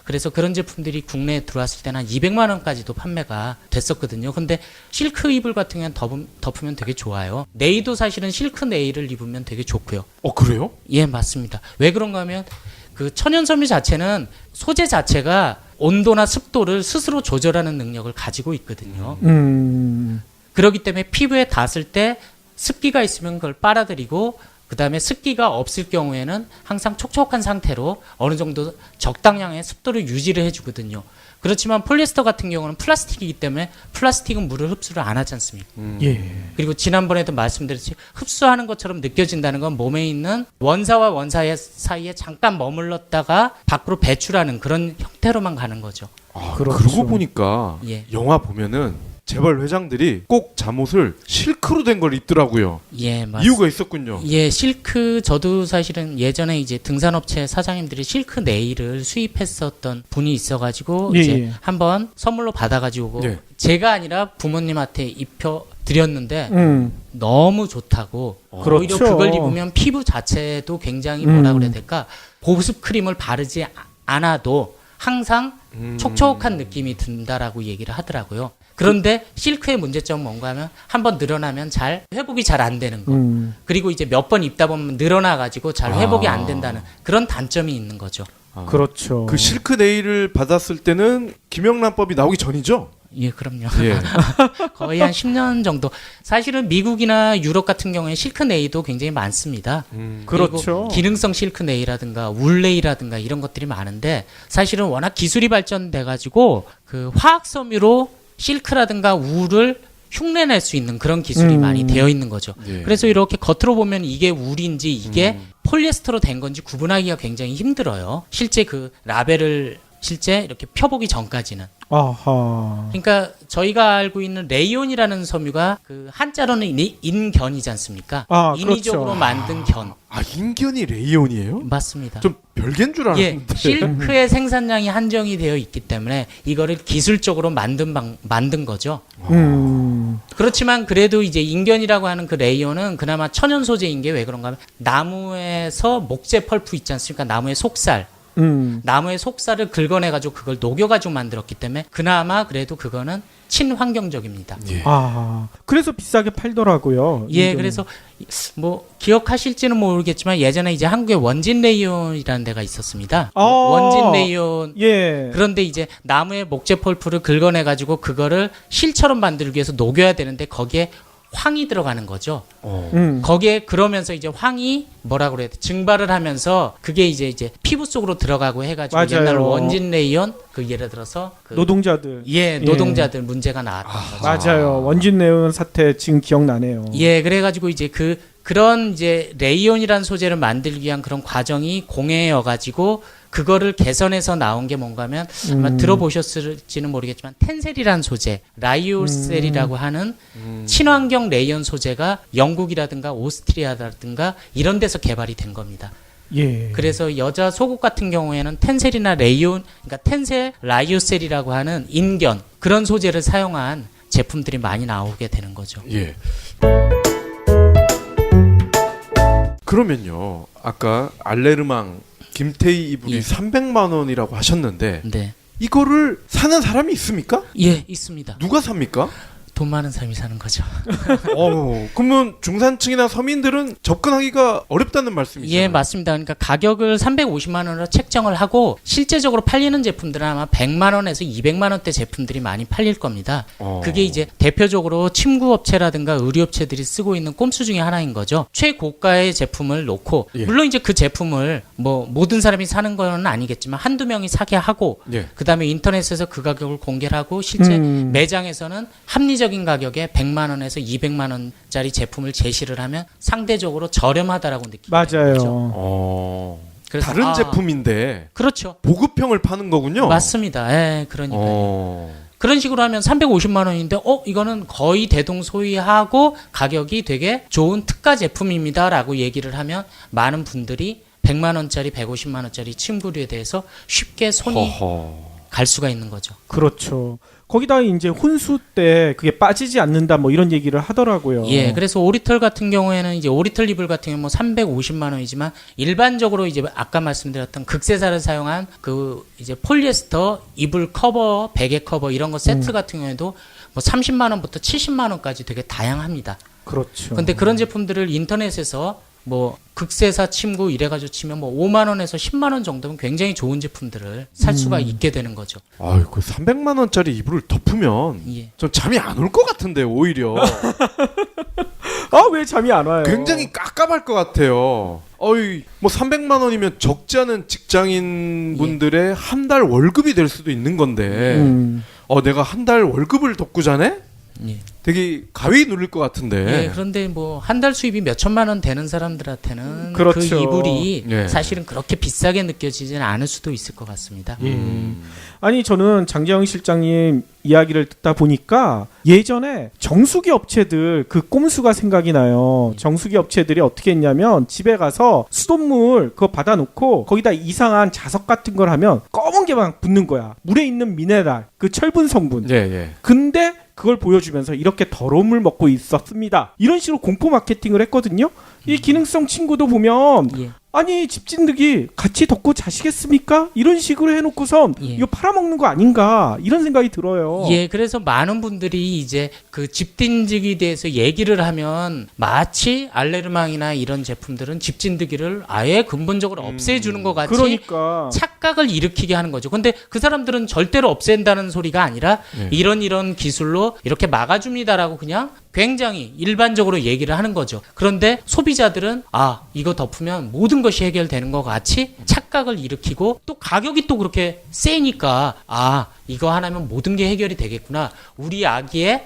그래서 그런 제품들이 국내에 들어왔을 때는 한 200만 원까지도 판매가 됐었거든요. 근데 실크 이불 같은 경우는 덮으면 되게 좋아요. 네이도 사실은 실크 네일을 입으면 되게 좋고요. 그래요? 예, 맞습니다. 왜 그런가 하면 그 천연 섬유 자체는 소재 자체가 온도나 습도를 스스로 조절하는 능력을 가지고 있거든요. 그렇기 때문에 피부에 닿았을 때 습기가 있으면 그걸 빨아들이고 그다음에 습기가 없을 경우에는 항상 촉촉한 상태로 어느 정도 적당량의 습도를 유지를 해주거든요. 그렇지만 폴리에스터 같은 경우는 플라스틱이기 때문에 플라스틱은 물을 흡수를 안 하지 않습니까? 예. 그리고 지난번에도 말씀드렸듯이 흡수하는 것처럼 느껴진다는 건 몸에 있는 원사와 원사 사이에 잠깐 머물렀다가 밖으로 배출하는 그런 형태로만 가는 거죠. 그렇죠. 그러고 보니까 예. 영화 보면은 재벌 회장들이 꼭 잠옷을 실크로 된 걸 입더라고요. 예, 맞습니다. 이유가 있었군요. 예, 실크 저도 사실은 예전에 이제 등산업체 사장님들이 실크 네일을 수입했었던 분이 있어가지고 예, 이제 예. 한번 선물로 받아가지고 예. 제가 아니라 부모님한테 입혀 드렸는데 너무 좋다고. 그렇죠. 오히려 그걸 입으면 피부 자체도 굉장히 뭐라 그래야 될까 보습 크림을 바르지 않아도 항상 촉촉한 느낌이 든다라고 얘기를 하더라고요. 그런데 실크의 문제점은 뭔가 하면 한번 늘어나면 잘 회복이 잘 안 되는 거. 그리고 이제 몇 번 입다 보면 늘어나가지고 잘 회복이 안 된다는 그런 단점이 있는 거죠. 그렇죠. 그 실크 네일을 받았을 때는 김영란법이 나오기 전이죠? 예, 그럼요. 예. 거의 한 10년 정도. 사실은 미국이나 유럽 같은 경우에 실크 네일도 굉장히 많습니다. 그렇죠. 기능성 실크 네일이라든가 울 네일이라든가 이런 것들이 많은데 사실은 워낙 기술이 발전돼 가지고 그 화학 섬유로 실크라든가 울을 흉내낼 수 있는 그런 기술이 많이 되어 있는 거죠. 예. 그래서 이렇게 겉으로 보면 이게 울인지 이게 폴리에스터로 된 건지 구분하기가 굉장히 힘들어요. 실제 그 라벨을 실제 이렇게 펴보기 전까지는. 아하. 그러니까 저희가 알고 있는 레이온이라는 섬유가 그 한자로는 인견이지 않습니까? 인위적으로 그렇죠. 만든 견. 인견이 레이온이에요? 맞습니다. 좀 별개인 줄 예, 알았는데. 실크의 생산량이 한정이 되어 있기 때문에 이거를 기술적으로 만든 거죠. 그렇지만 그래도 이제 인견이라고 하는 그 레이온은 그나마 천연 소재인 게 왜 그런가 하면 나무에서 목재 펄프 있지 않습니까? 나무의 속살. 나무의 속살을 긁어내가지고 그걸 녹여가지고 만들었기 때문에 그나마 그래도 그거는 친환경적입니다. 예. 그래서 비싸게 팔더라고요. 예, 그래서 뭐 기억하실지는 모르겠지만 예전에 이제 한국에 원진 레이온이라는 데가 있었습니다. 원진 레이온. 예. 그런데 이제 나무의 목재 펄프를 긁어내가지고 그거를 실처럼 만들기 위해서 녹여야 되는데 거기에 황이 들어가는 거죠. 거기에 그러면서 이제 황이 뭐라 그래야 돼? 증발을 하면서 그게 이제 피부 속으로 들어가고 해가지고 맞아요. 옛날 원진 레이온 그 예를 들어서 그 노동자들. 노동자들 문제가 나왔던 거죠. 맞아요. 원진 레이온 사태 지금 기억나네요. 예, 그래가지고 이제 그런 이제 레이온이라는 소재를 만들기 위한 그런 과정이 공해여가지고 그거를 개선해서 나온 게 뭔가 하면 아마 들어보셨을지는 모르겠지만 텐셀이라는 소재, 라이올셀이라고 하는 친환경 레이온 소재가 영국이라든가 오스트리아라든가 이런 데서 개발이 된 겁니다. 예. 그래서 여자 속옷 같은 경우에는 텐셀이나 레이온, 그러니까 텐셀, 라이오셀이라고 하는 인견 그런 소재를 사용한 제품들이 많이 나오게 되는 거죠. 예. 그러면요, 아까 알레르망 김태희 이불이 300만 원이라고 하셨는데 네. 이거를 사는 사람이 있습니까? 예, 있습니다. 누가 삽니까? 돈 많은 사람이 사는 거죠. 그러면 중산층이나 서민들은 접근하기가 어렵다는 말씀이죠? 예, 맞습니다. 그러니까 가격을 350만 원으로 책정을 하고 실제적으로 팔리는 제품들은 아마 100만 원에서 200만 원대 제품들이 많이 팔릴 겁니다. 그게 이제 대표적으로 침구 업체라든가 의류업체들이 쓰고 있는 꼼수 중에 하나인 거죠. 최고가의 제품을 놓고 물론 이제 그 제품을 뭐 모든 사람이 사는 건 아니겠지만 한두 명이 사게 하고 그다음에 인터넷에서 그 가격을 공개를 하고 실제 매장에서는 합리적인 가격에 100만 원에서 200만 원짜리 제품을 제시를 하면 상대적으로 저렴하다라고 느끼게 맞아요. 되죠. 그래서 다른 제품인데 그렇죠. 보급형을 파는 거군요. 맞습니다. 예, 그러니까요. 그런 식으로 하면 350만 원인데 이거는 거의 대동소이하고 가격이 되게 좋은 특가 제품입니다라고 얘기를 하면 많은 분들이 100만 원짜리, 150만 원짜리 침구류에 대해서 쉽게 손이 갈 수가 있는 거죠. 그렇죠. 거기다 이제 혼수 때 그게 빠지지 않는다 뭐 이런 얘기를 하더라고요. 예, 그래서 오리털 같은 경우에는 이제 오리털 이불 같은 경우 뭐 350만 원이지만 일반적으로 이제 아까 말씀드렸던 극세사를 사용한 그 이제 폴리에스터 이불 커버, 베개 커버 이런 거 세트 같은 경우에도 뭐 30만 원부터 70만 원까지 되게 다양합니다. 그렇죠. 근데 그런 제품들을 인터넷에서 뭐 극세사 침구 이래가지고 치면 뭐 5만 원에서 10만 원 정도면 굉장히 좋은 제품들을 살 수가 있게 되는 거죠. 아유, 그 300만 원짜리 이불을 덮으면 예. 좀 잠이 안 올 것 같은데 오히려. 아, 왜 잠이 안 와요? 굉장히 깝깝할 것 같아요. 어이, 뭐 300만 원이면 적지 않은 직장인 분들의 한 달 월급이 될 수도 있는 건데, 내가 한 달 월급을 덮고 자네? 예. 되게 가위 눌릴 것 같은데. 예, 그런데 뭐 한 달 수입이 몇 천만 원 되는 사람들한테는 그렇죠. 그 이불이 예. 사실은 그렇게 비싸게 느껴지지는 않을 수도 있을 것 같습니다. 아니, 저는 장재영 실장님 이야기를 듣다 보니까 예전에 정수기 업체들 그 꼼수가 생각이 나요. 정수기 업체들이 어떻게 했냐면 집에 가서 수돗물 그거 받아놓고 거기다 이상한 자석 같은 걸 하면 검은 게 막 붙는 거야. 물에 있는 미네랄, 그 철분 성분. 예, 예. 근데 그걸 보여주면서 이렇게 더러운 물 먹고 있었습니다. 이런 식으로 공포 마케팅을 했거든요. 이 기능성 친구도 보면 예. 아니 집진드기 같이 덮고 자시겠습니까? 이런 식으로 해놓고선 예. 이거 팔아먹는 거 아닌가 이런 생각이 들어요. 예, 그래서 많은 분들이 이제 그 집진드기에 대해서 얘기를 하면 마치 알레르망이나 이런 제품들은 집진드기를 아예 근본적으로 없애주는 것 같이 그러니까 착각을 일으키게 하는 거죠. 근데 그 사람들은 절대로 없앤다는 소리가 아니라 예. 이런 기술로 이렇게 막아줍니다라고 그냥 굉장히 일반적으로 얘기를 하는 거죠. 그런데 소비자들은 이거 덮으면 모든 것이 해결되는 것 같이 착각을 일으키고 또 가격이 또 그렇게 세니까 이거 하나면 모든 게 해결이 되겠구나. 우리 아기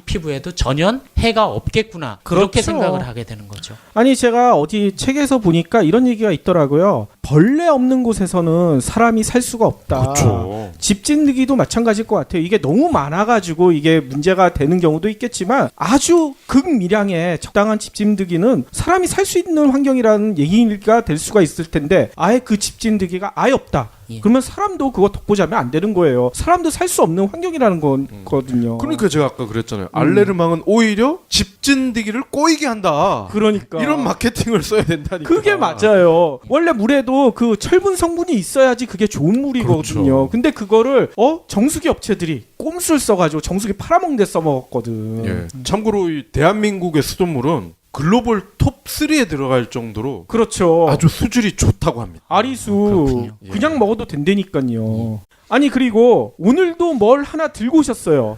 피부에도 전혀 해가 없겠구나. 그렇게 그렇죠. 생각을 하게 되는 거죠. 아니 제가 어디 책에서 보니까 이런 얘기가 있더라고요. 벌레 없는 곳에서는 사람이 살 수가 없다. 그렇죠. 집진드기도 마찬가지일 것 같아요. 이게 너무 많아가지고 이게 문제가 되는 경우도 있겠지만 아주 극미량의 적당한 집진드기는 사람이 살 수 있는 환경이라는 얘기가 될 수가 있을 텐데 아예 그 집진드기가 아예 없다. 예. 그러면 사람도 그거 덮고 자면 안 되는 거예요. 사람도 살 수 없는 환경이라는 거거든요. 그러니까 제가 아까 그랬잖아요. 알레르망은 오히려 집진드기를 꼬이게 한다. 그러니까 이런 마케팅을 써야 된다니까. 그게 맞아요. 원래 물에도 그 철분 성분이 있어야지 그게 좋은 물이거든요. 그렇죠. 근데 그거를 정수기 업체들이 꼼수를 써가지고 정수기 팔아먹는 데 써먹었거든. 예. 참고로 이 대한민국의 수돗물은 글로벌 톱 3에 들어갈 정도로 그렇죠. 아주 수질이 좋다고 합니다. 아리수 그렇군요. 그냥 먹어도 된다니까요. 아니 그리고 오늘도 뭘 하나 들고 오셨어요.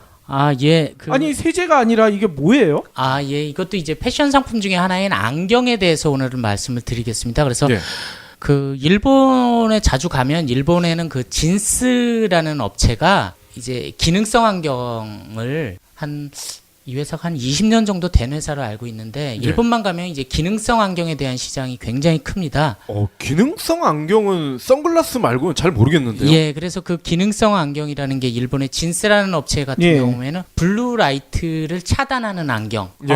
예. 아니 세제가 아니라 이게 뭐예요? 예. 이것도 이제 패션 상품 중에 하나인 안경에 대해서 오늘은 말씀을 드리겠습니다. 그래서 예. 그 일본에 자주 가면 일본에는 그 진스라는 업체가 이제 기능성 안경을 이 회사가 한 20년 정도 된 회사로 알고 있는데 일본만 가면 이제 기능성 안경에 대한 시장이 굉장히 큽니다. 기능성 안경은 선글라스 말고는 잘 모르겠는데요. 예, 그래서 그 기능성 안경이라는 게 일본의 진스라는 업체 같은 경우에는 블루라이트를 차단하는 안경. 예.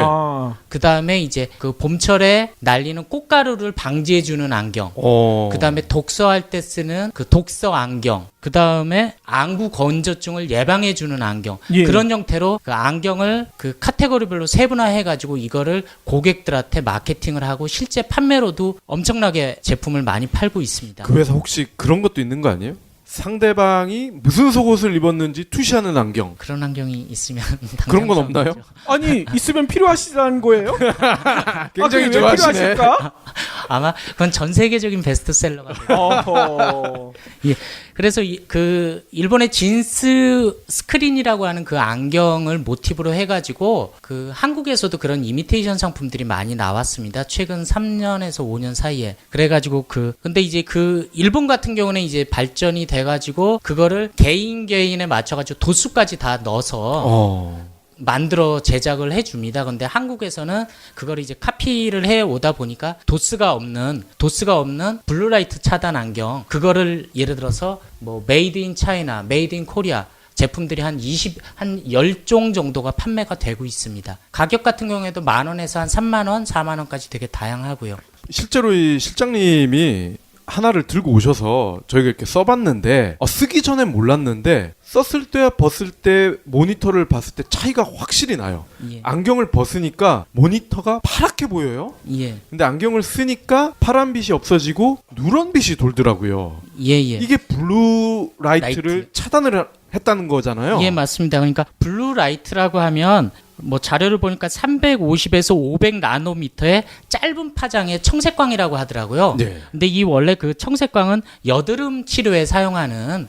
그 다음에 이제 그 봄철에 날리는 꽃가루를 방지해주는 안경. 그 다음에 독서할 때 쓰는 그 독서 안경. 그 다음에 안구 건조증을 예방해주는 안경. 예. 그런 형태로 그 안경을 그 카테고리별로 세분화해가지고 이거를 고객들한테 마케팅을 하고 실제 판매로도 엄청나게 제품을 많이 팔고 있습니다. 그 회사 혹시 그런 것도 있는 거 아니에요? 상대방이 무슨 속옷을 입었는지 투시하는 안경. 그런 안경이 있으면 그런 건 없나요? 아니 있으면 필요하시다는 거예요? 굉장히 그게 왜 좋아하시네. 필요하실까? 아마 그건 전 세계적인 베스트셀러가 돼요. 어허. 예. 그래서 그 일본의 진스 스크린이라고 하는 그 안경을 모티브로 해가지고 그 한국에서도 그런 이미테이션 상품들이 많이 나왔습니다. 최근 3년에서 5년 사이에. 그래가지고 근데 이제 그 일본 같은 경우는 이제 발전이 돼가지고 그거를 개인에 맞춰가지고 도수까지 다 넣어서 만들어 제작을 해줍니다. 근데 한국에서는 그걸 이제 카피를 해 오다 보니까 도스가 없는 블루라이트 차단 안경 그거를 예를 들어서 뭐 메이드 인 차이나, 메이드 인 코리아 제품들이 한 10종 정도가 판매가 되고 있습니다. 가격 같은 경우에도 10,000원에서 한 30,000원, 40,000원까지 되게 다양하고요. 실제로 이 실장님이 하나를 들고 오셔서 저희가 이렇게 써봤는데 쓰기 전엔 몰랐는데 썼을 때와 벗을 때 모니터를 봤을 때 차이가 확실히 나요. 예. 안경을 벗으니까 모니터가 파랗게 보여요. 예. 근데 안경을 쓰니까 파란빛이 없어지고 누런빛이 돌더라고요. 예. 이게 블루라이트를 차단을 했다는 거잖아요. 예, 맞습니다. 그러니까 블루라이트라고 하면 뭐 자료를 보니까 350에서 500 나노미터의 짧은 파장의 청색광이라고 하더라고요. 네. 근데 이 원래 그 청색광은 여드름 치료에 사용하는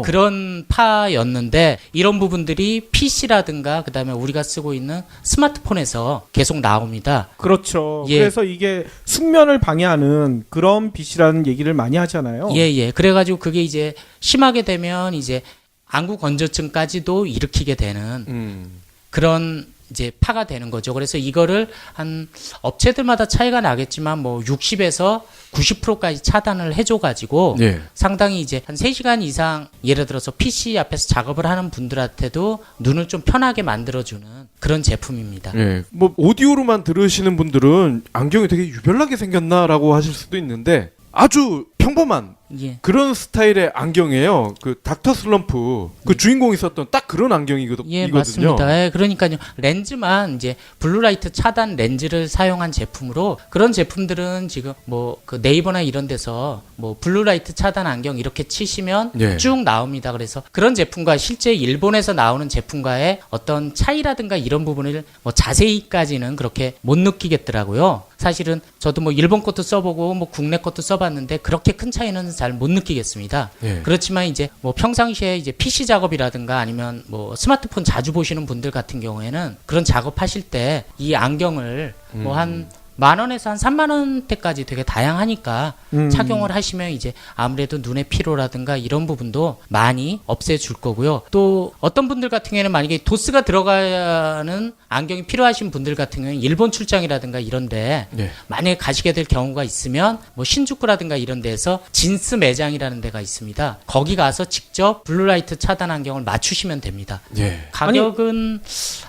그런 파였는데 이런 부분들이 PC라든가 그다음에 우리가 쓰고 있는 스마트폰에서 계속 나옵니다. 그렇죠. 예. 그래서 이게 숙면을 방해하는 그런 빛이라는 얘기를 많이 하잖아요. 예. 그래가지고 그게 이제 심하게 되면 이제 안구 건조증까지도 일으키게 되는 그런 이제 파가 되는 거죠. 그래서 이거를 한 업체들마다 차이가 나겠지만 뭐 60에서 90%까지 차단을 해줘가지고 예. 상당히 이제 한 3시간 이상 예를 들어서 PC 앞에서 작업을 하는 분들한테도 눈을 좀 편하게 만들어주는 그런 제품입니다. 예. 뭐 오디오로만 들으시는 분들은 안경이 되게 유별나게 생겼나라고 하실 수도 있는데 아주 평범한 예. 그런 스타일의 안경이에요. 그 닥터 슬럼프 그 주인공이 썼던 딱 그런 안경이거든요. 예, 맞습니다. 예, 그러니까요. 렌즈만 이제 블루라이트 차단 렌즈를 사용한 제품으로 그런 제품들은 지금 뭐 그 네이버나 이런 데서 뭐 블루라이트 차단 안경 이렇게 치시면 예. 쭉 나옵니다. 그래서 그런 제품과 실제 일본에서 나오는 제품과의 어떤 차이라든가 이런 부분을 뭐 자세히까지는 그렇게 못 느끼겠더라고요. 사실은 저도 뭐 일본 것도 써보고 뭐 국내 것도 써봤는데 그렇게 큰 차이는 잘 못 느끼겠습니다. 예. 그렇지만 이제 뭐 평상시에 이제 PC 작업이라든가 아니면 뭐 스마트폰 자주 보시는 분들 같은 경우에는 그런 작업하실 때 이 안경을 뭐 한 10,000원에서 한 30,000원대까지 되게 다양하니까 착용을 하시면 이제 아무래도 눈의 피로라든가 이런 부분도 많이 없애줄 거고요. 또 어떤 분들 같은 경우에는 만약에 도스가 들어가는 안경이 필요하신 분들 같은 경우는 일본 출장이라든가 이런데 네. 만약에 가시게 될 경우가 있으면 뭐 신주쿠라든가 이런 데서 진스 매장이라는 데가 있습니다. 거기 가서 직접 블루라이트 차단 안경을 맞추시면 됩니다. 예. 가격은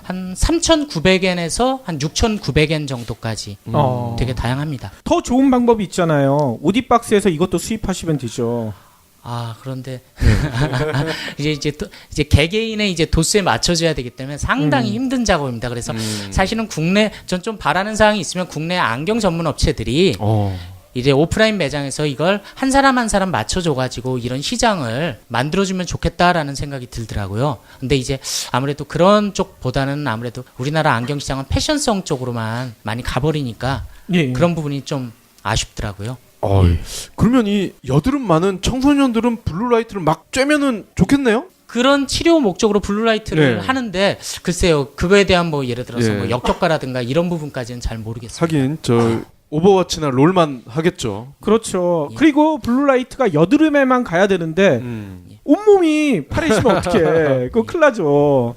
한 3,900엔에서 한 6,900엔 정도까지 되게 다양합니다. 더 좋은 방법이 있잖아요. 오디박스에서 이것도 수입하시면 되죠. 아, 그런데 이제 개개인의 이제 도수에 맞춰줘야 되기 때문에 상당히 힘든 작업입니다. 그래서 사실은 국내 전 좀 바라는 사항이 있으면 국내 안경 전문 업체들이 이제 오프라인 매장에서 이걸 한 사람 한 사람 맞춰줘가지고 이런 시장을 만들어주면 좋겠다라는 생각이 들더라고요. 근데 이제 아무래도 그런 쪽보다는 아무래도 우리나라 안경 시장은 패션성 쪽으로만 많이 가버리니까 예. 그런 부분이 좀 아쉽더라고요. 그러면 이 여드름 많은 청소년들은 블루라이트를 막 쬐면은 좋겠네요? 그런 치료 목적으로 블루라이트를 하는데 글쎄요, 그거에 대한 뭐 예를 들어서 뭐 역효과라든가 이런 부분까지는 잘 모르겠습니다. 하긴 오버워치나 롤만 하겠죠. 그렇죠. 그리고 블루라이트가 여드름에만 가야 되는데 온몸이 파래지면 어떡해. 그거 큰일 나죠.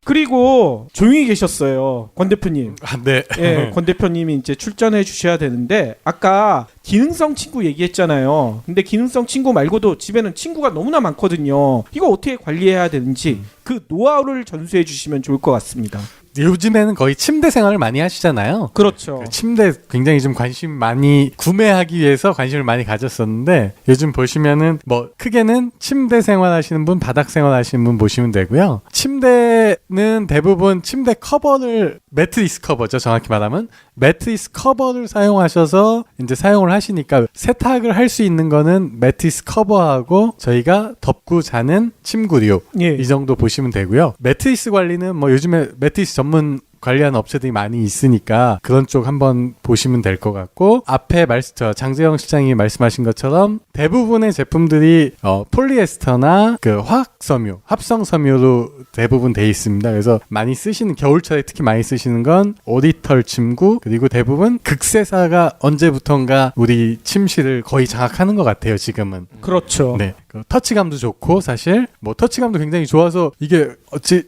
그리고 조용히 계셨어요, 권 대표님. 네. 예, 권 대표님이 이제 출전해 주셔야 되는데 아까 기능성 친구 얘기했잖아요. 근데 기능성 친구 말고도 집에는 친구가 너무나 많거든요. 이거 어떻게 관리해야 되는지 그 노하우를 전수해 주시면 좋을 것 같습니다. 요즘에는 거의 침대 생활을 많이 하시잖아요. 그렇죠. 그 침대 굉장히 좀 관심 많이 구매하기 위해서 관심을 많이 가졌었는데 요즘 보시면은 뭐 크게는 침대 생활하시는 분, 바닥 생활하시는 분 보시면 되고요. 침대는 대부분 침대 커버를 매트리스 커버죠. 정확히 말하면 매트리스 커버를 사용하셔서 이제 사용을 하시니까 세탁을 할 수 있는 거는 매트리스 커버하고 저희가 덮고 자는 침구류 이 정도 보시면 되고요. 매트리스 관리는 뭐 요즘에 매트리스 전문 관리하는 업체들이 많이 있으니까 그런 쪽 한번 보시면 될 것 같고 앞에 장재영 실장이 말씀하신 것처럼 대부분의 제품들이 폴리에스터나 그 화학섬유, 합성섬유로 대부분 돼 있습니다. 그래서 많이 쓰시는 겨울철에 특히 많이 쓰시는 건 오리털 침구 그리고 대부분 극세사가 언제부턴가 우리 침실을 거의 장악하는 것 같아요. 지금은. 그렇죠. 네, 터치감도 좋고 사실 뭐 터치감도 굉장히 좋아서 이게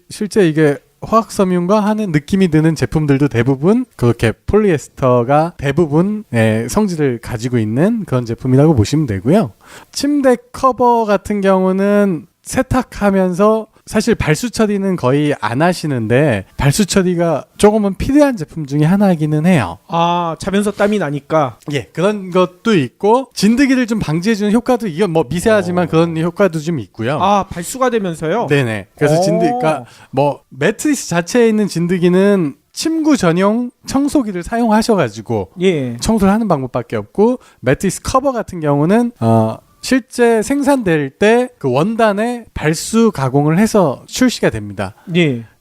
실제 이게 화학섬유인가 하는 느낌이 드는 제품들도 대부분 그렇게 폴리에스터가 대부분의 성질을 가지고 있는 그런 제품이라고 보시면 되고요. 침대 커버 같은 경우는 세탁하면서 사실 발수 처리는 거의 안 하시는데 발수 처리가 조금은 필요한 제품 중에 하나이기는 해요. 아, 자면서 땀이 나니까. 예, 그런 것도 있고 진드기를 좀 방지해주는 효과도 이건 뭐 미세하지만 그런 효과도 좀 있고요. 아, 발수가 되면서요? 네네. 그래서 진드기가 뭐 매트리스 자체에 있는 진드기는 침구 전용 청소기를 사용하셔가지고 청소를 하는 방법밖에 없고 매트리스 커버 같은 경우는 실제 생산될 때 그 원단에 발수 가공을 해서 출시가 됩니다.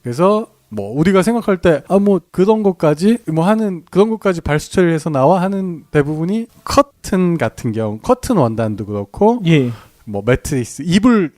그래서 뭐 우리가 생각할 때 뭐 그런 것까지 뭐 하는 그런 것까지 발수 처리해서 나와 하는 대부분이 커튼 같은 경우 커튼 원단도 그렇고 예. 뭐 매트리스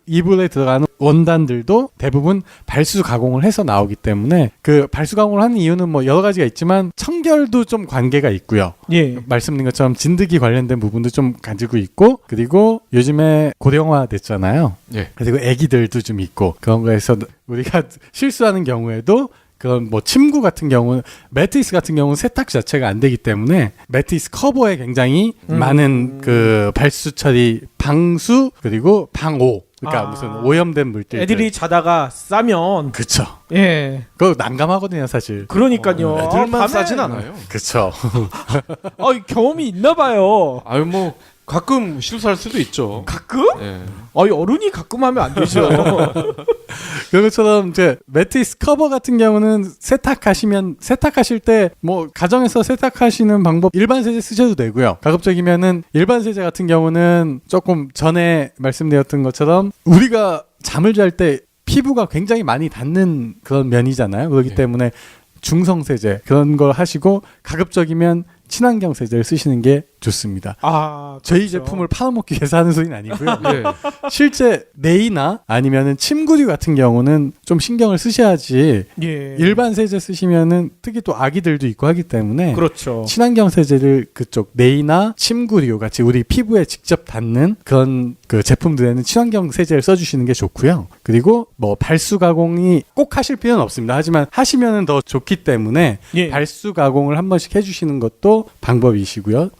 이불에 들어가는 원단들도 대부분 발수 가공을 해서 나오기 때문에 그 발수 가공을 하는 이유는 뭐 여러 가지가 있지만 청결도 좀 관계가 있고요. 예. 말씀드린 것처럼 진드기 관련된 부분도 좀 가지고 있고 그리고 요즘에 고령화 됐잖아요. 예. 그리고 아기들도 좀 있고 그런 거에서 우리가 실수하는 경우에도 그런 뭐 침구 같은 경우는 매트리스 같은 경우는 세탁 자체가 안 되기 때문에 매트리스 커버에 굉장히 많은 그 발수 처리 방수 그리고 방오 그러니까 무슨 오염된 물질 애들이 자다가 싸면 그쵸. 예. 그거 난감하거든요 사실. 그러니까요. 애들만 싸진 않아요. 그쵸. 경험이 있나 봐요. 아유 뭐 가끔 실수할 수도 있죠. 가끔? 예. 어른이 가끔 하면 안 되죠. 그런 것처럼 이제 매트리스 커버 같은 경우는 세탁하실 때 뭐 가정에서 세탁하시는 방법 일반 세제 쓰셔도 되고요. 가급적이면은 일반 세제 같은 경우는 조금 전에 말씀드렸던 것처럼 우리가 잠을 잘 때 피부가 굉장히 많이 닿는 그런 면이잖아요. 그렇기 때문에 중성 세제 그런 걸 하시고 가급적이면 친환경 세제를 쓰시는 게 좋습니다. 저희 그렇죠. 제품을 팔아먹기 위해서 하는 소리는 아니고요. 예. 실제 네이나 아니면은 침구류 같은 경우는 좀 신경을 쓰셔야지 예. 일반 세제 쓰시면은 특히 또 아기들도 있고 하기 때문에 그렇죠. 친환경 세제를 그쪽 네이나 침구류 같이 우리 피부에 직접 닿는 그런 그 제품들에는 친환경 세제를 써주시는 게 좋고요. 그리고 뭐 발수 가공이 꼭 하실 필요는 없습니다. 하지만 하시면은 더 좋기 때문에 예. 발수 가공을 한 번씩 해주시는 것도 방법이시고요.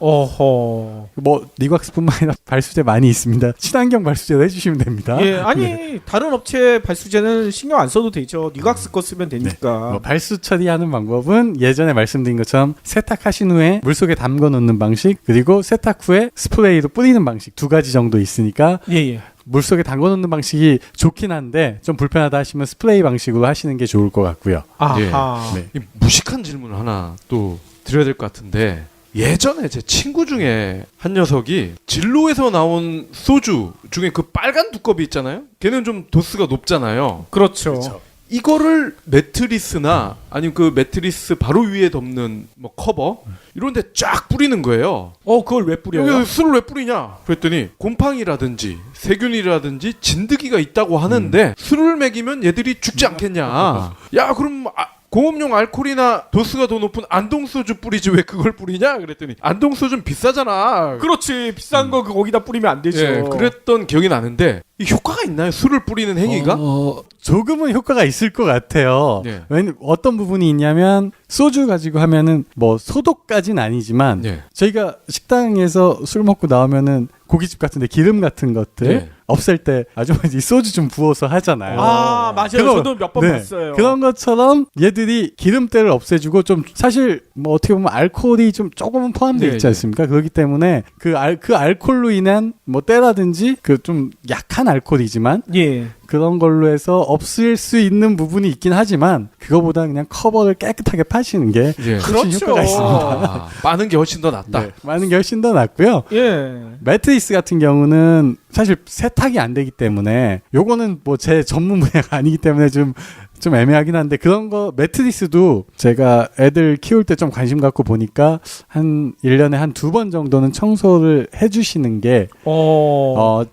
뭐 니곽스뿐만 아니라 발수제 많이 있습니다. 친환경 발수제로 해주시면 됩니다. 예, 아니 다른 업체 발수제는 신경 안 써도 되죠. 니곽스 거 쓰면 되니까. 뭐 발수 처리하는 방법은 예전에 말씀드린 것처럼 세탁하신 후에 물속에 담궈 놓는 방식 그리고 세탁 후에 스프레이로 뿌리는 방식 두 가지 정도 있으니까 예. 물속에 담궈 놓는 방식이 좋긴 한데 좀 불편하다 하시면 스프레이 방식으로 하시는 게 좋을 것 같고요. 아하. 네. 이 무식한 질문을 하나 또 드려야 될 것 같은데 예전에 제 친구 중에 한 녀석이 진로에서 나온 소주 중에 그 빨간 두꺼비 있잖아요. 걔는 좀 도수가 높잖아요. 그렇죠. 이거를 매트리스나 아니면 그 매트리스 바로 위에 덮는 뭐 커버 이런 데 쫙 뿌리는 거예요. 그걸 왜 뿌려요? 술을 왜 뿌리냐? 그랬더니 곰팡이라든지 세균이라든지 진드기가 있다고 하는데 술을 먹이면 얘들이 죽지 않겠냐? 야, 그럼 공업용 알코올이나 도수가 더 높은 안동소주 뿌리지 왜 그걸 뿌리냐? 그랬더니 안동소주는 비싸잖아. 그렇지. 비싼 거 거기다 뿌리면 안 되죠. 예, 그랬던 기억이 나는데 이 효과가 있나요? 술을 뿌리는 행위가? 조금은 효과가 있을 것 같아요. 네. 왜냐면 어떤 부분이 있냐면 소주 가지고 하면은 뭐 소독까지는 아니지만 네. 저희가 식당에서 술 먹고 나오면은 고깃집 같은데 기름 같은 것들 네. 없앨 때 아주머니 소주 좀 부어서 하잖아요. 맞아요. 저도 몇 번 봤어요. 그런 것처럼 얘들이 기름때를 없애주고 좀 사실 뭐 어떻게 보면 알코올이 좀 조금은 포함되어 있지 않습니까? 그렇기 때문에 그 알코올로 인한 뭐 때라든지 그 좀 약한 알코올이지만 그런 걸로 해서 없앨 수 있는 부분이 있긴 하지만 그거보다 그냥 커버를 깨끗하게 파시는 게 훨씬 효과가 있습니다. 빠는 게 훨씬 더 낫다. 네, 빠는 게 훨씬 더 낫고요. 매트리스 같은 경우는 사실 세탁이 안 되기 때문에 요거는 뭐 제 전문 분야가 아니기 때문에 좀 애매하긴 한데 그런 거 매트리스도 제가 애들 키울 때 좀 관심 갖고 보니까 한 1년에 한 2번 정도는 청소를 해주시는 게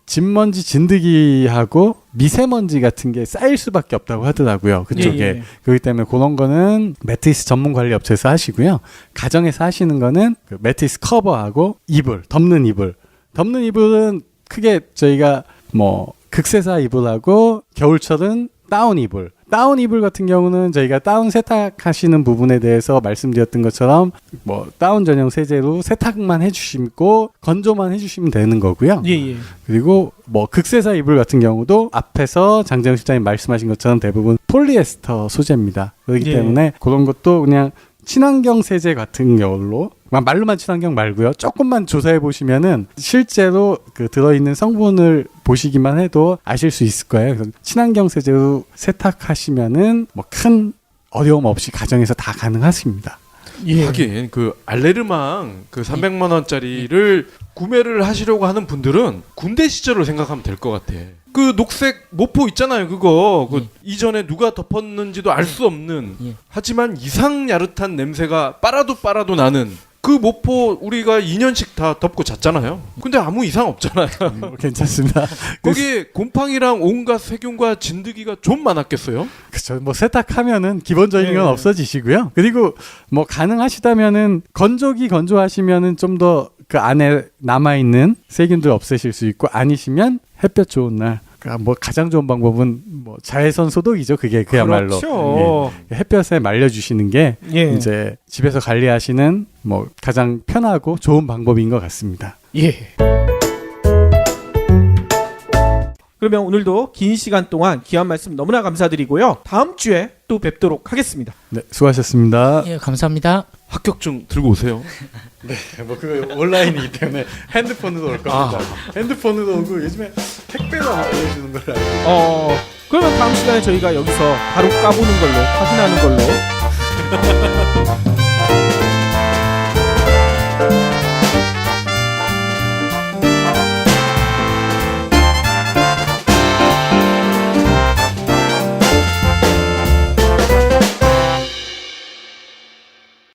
진먼지 진드기하고 미세먼지 같은 게 쌓일 수밖에 없다고 하더라고요. 그쪽에. 그렇기 때문에 그런 거는 매트리스 전문 관리 업체에서 하시고요. 가정에서 하시는 거는 그 매트리스 커버하고 덮는 이불은 크게 저희가 뭐 극세사 이불하고 겨울철은 다운 이불 같은 경우는 저희가 다운 세탁하시는 부분에 대해서 말씀드렸던 것처럼 뭐 다운 전용 세제로 세탁만 해주시고 건조만 해주시면 되는 거고요. 그리고 뭐 극세사 이불 같은 경우도 앞에서 장재영 실장님 말씀하신 것처럼 대부분 폴리에스터 소재입니다. 그렇기 때문에 그런 것도 그냥 친환경 세제 같은 경우로 말로만 친환경 말고요. 조금만 조사해 보시면은 실제로 그 들어있는 성분을 보시기만 해도 아실 수 있을 거예요. 그래서 친환경 세제로 세탁하시면은 뭐 큰 어려움 없이 가정에서 다 가능하십니다. 하긴 그 알레르망 그 300만 원짜리를 구매를 하시려고 하는 분들은 군대 시절을 생각하면 될 것 같아. 그 녹색 모포 있잖아요. 그거 그 이전에 누가 덮었는지도 알 수 없는 하지만 이상 야릇한 냄새가 빨아도 나는 그 모포 우리가 2년씩 다 덮고 잤잖아요. 근데 아무 이상 없잖아요. 괜찮습니다. 거기 곰팡이랑 온갖 세균과 진드기가 좀 많았겠어요? 그렇죠. 뭐 세탁하면은 기본적인 건 없어지시고요. 그리고 뭐 가능하시다면은 건조하시면은 좀 더 그 안에 남아 있는 세균들 없애실 수 있고, 아니시면 햇볕 좋은 날. 뭐 가장 좋은 방법은 뭐 자외선 소독이죠. 그게 그야말로. 그렇죠. 예. 햇볕에 말려주시는 게 예. 이제 집에서 관리하시는 뭐 가장 편하고 좋은 방법인 것 같습니다. 예. 그러면 오늘도 긴 시간 동안 귀한 말씀 너무나 감사드리고요. 다음 주에 또 뵙도록 하겠습니다. 네, 수고하셨습니다. 예, 감사합니다. 합격증 들고 오세요. 네, 뭐 그거 온라인이기 때문에 핸드폰으로 올 겁니다. 핸드폰으로 오고 요즘에 택배로 막 보내주는 걸 알고. 그러면 다음 시간에 저희가 여기서 바로 까보는 걸로, 확인하는 걸로.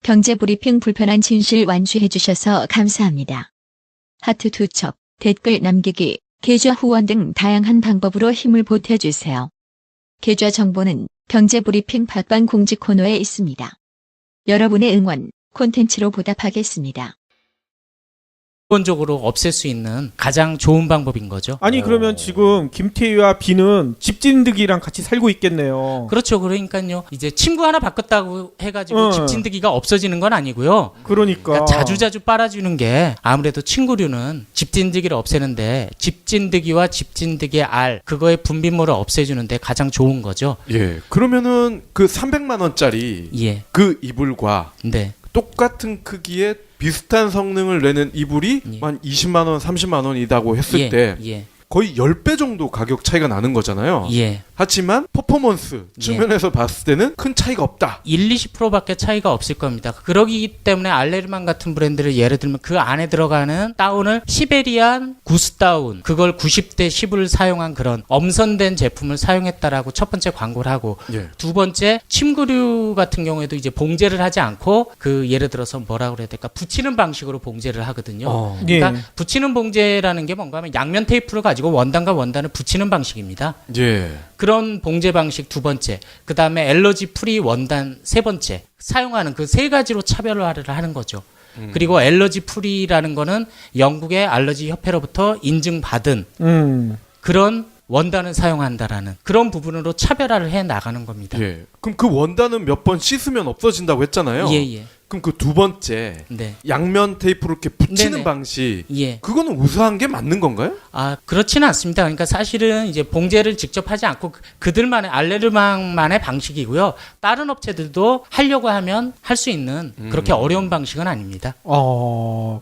경제브리핑 불편한 진실 완수해주셔서 감사합니다. 하트 투첩, 댓글 남기기, 계좌 후원 등 다양한 방법으로 힘을 보태주세요. 계좌 정보는 경제브리핑 팟빵 공지 코너에 있습니다. 여러분의 응원, 콘텐츠로 보답하겠습니다. 기본적으로 없앨 수 있는 가장 좋은 방법인 거죠. 아니 그러면 지금 김태희와 비는 집진드기랑 같이 살고 있겠네요. 그렇죠. 그러니까요. 이제 친구 하나 바꿨다고 해가지고 집진드기가 없어지는 건 아니고요. 그러니까 자주자주 빨아주는 게 아무래도 친구류는 집진드기를 없애는데 집진드기와 집진드기의 알 그거의 분비물을 없애주는데 가장 좋은 거죠. 예. 그러면은 그 300만 원짜리 예. 그 이불과 네. 똑같은 크기의 비슷한 성능을 내는 이불이 한 20만 원, 30만 원이라고 했을 때 거의 10배 정도 가격 차이가 나는 거잖아요. 예. 하지만 퍼포먼스 측면에서 봤을 때는 큰 차이가 없다. 1-20%밖에 차이가 없을 겁니다. 그러기 때문에 알레르만 같은 브랜드를 예를 들면 그 안에 들어가는 다운을 시베리안 구스 다운 그걸 90대 10을 사용한 그런 엄선된 제품을 사용했다라고 첫 번째 광고를 하고 두 번째 침구류 같은 경우에도 이제 봉제를 하지 않고 그 예를 들어서 뭐라 그래야 될까 붙이는 방식으로 봉제를 하거든요. 그러니까 붙이는 봉제라는 게 뭔가 하면 양면 테이프를 가지고 원단과 원단을 붙이는 방식입니다. 예. 그런 봉제 방식 두 번째, 그 다음에 엘러지 프리 원단 세 번째 사용하는 그 세 가지로 차별화를 하는 거죠. 그리고 엘러지 프리라는 거는 영국의 알러지 협회로부터 인증받은 그런 원단을 사용한다라는 그런 부분으로 차별화를 해 나가는 겁니다. 예. 그럼 그 원단은 몇 번 씻으면 없어진다고 했잖아요. 예. 그럼 그 두 번째 양면 테이프로 이렇게 붙이는 방식 그거는 우수한 게 맞는 건가요? 아 그렇지는 않습니다. 그러니까 사실은 이제 봉제를 직접 하지 않고 그들만의 알레르망만의 방식이고요. 다른 업체들도 하려고 하면 할 수 있는 그렇게 어려운 방식은 아닙니다.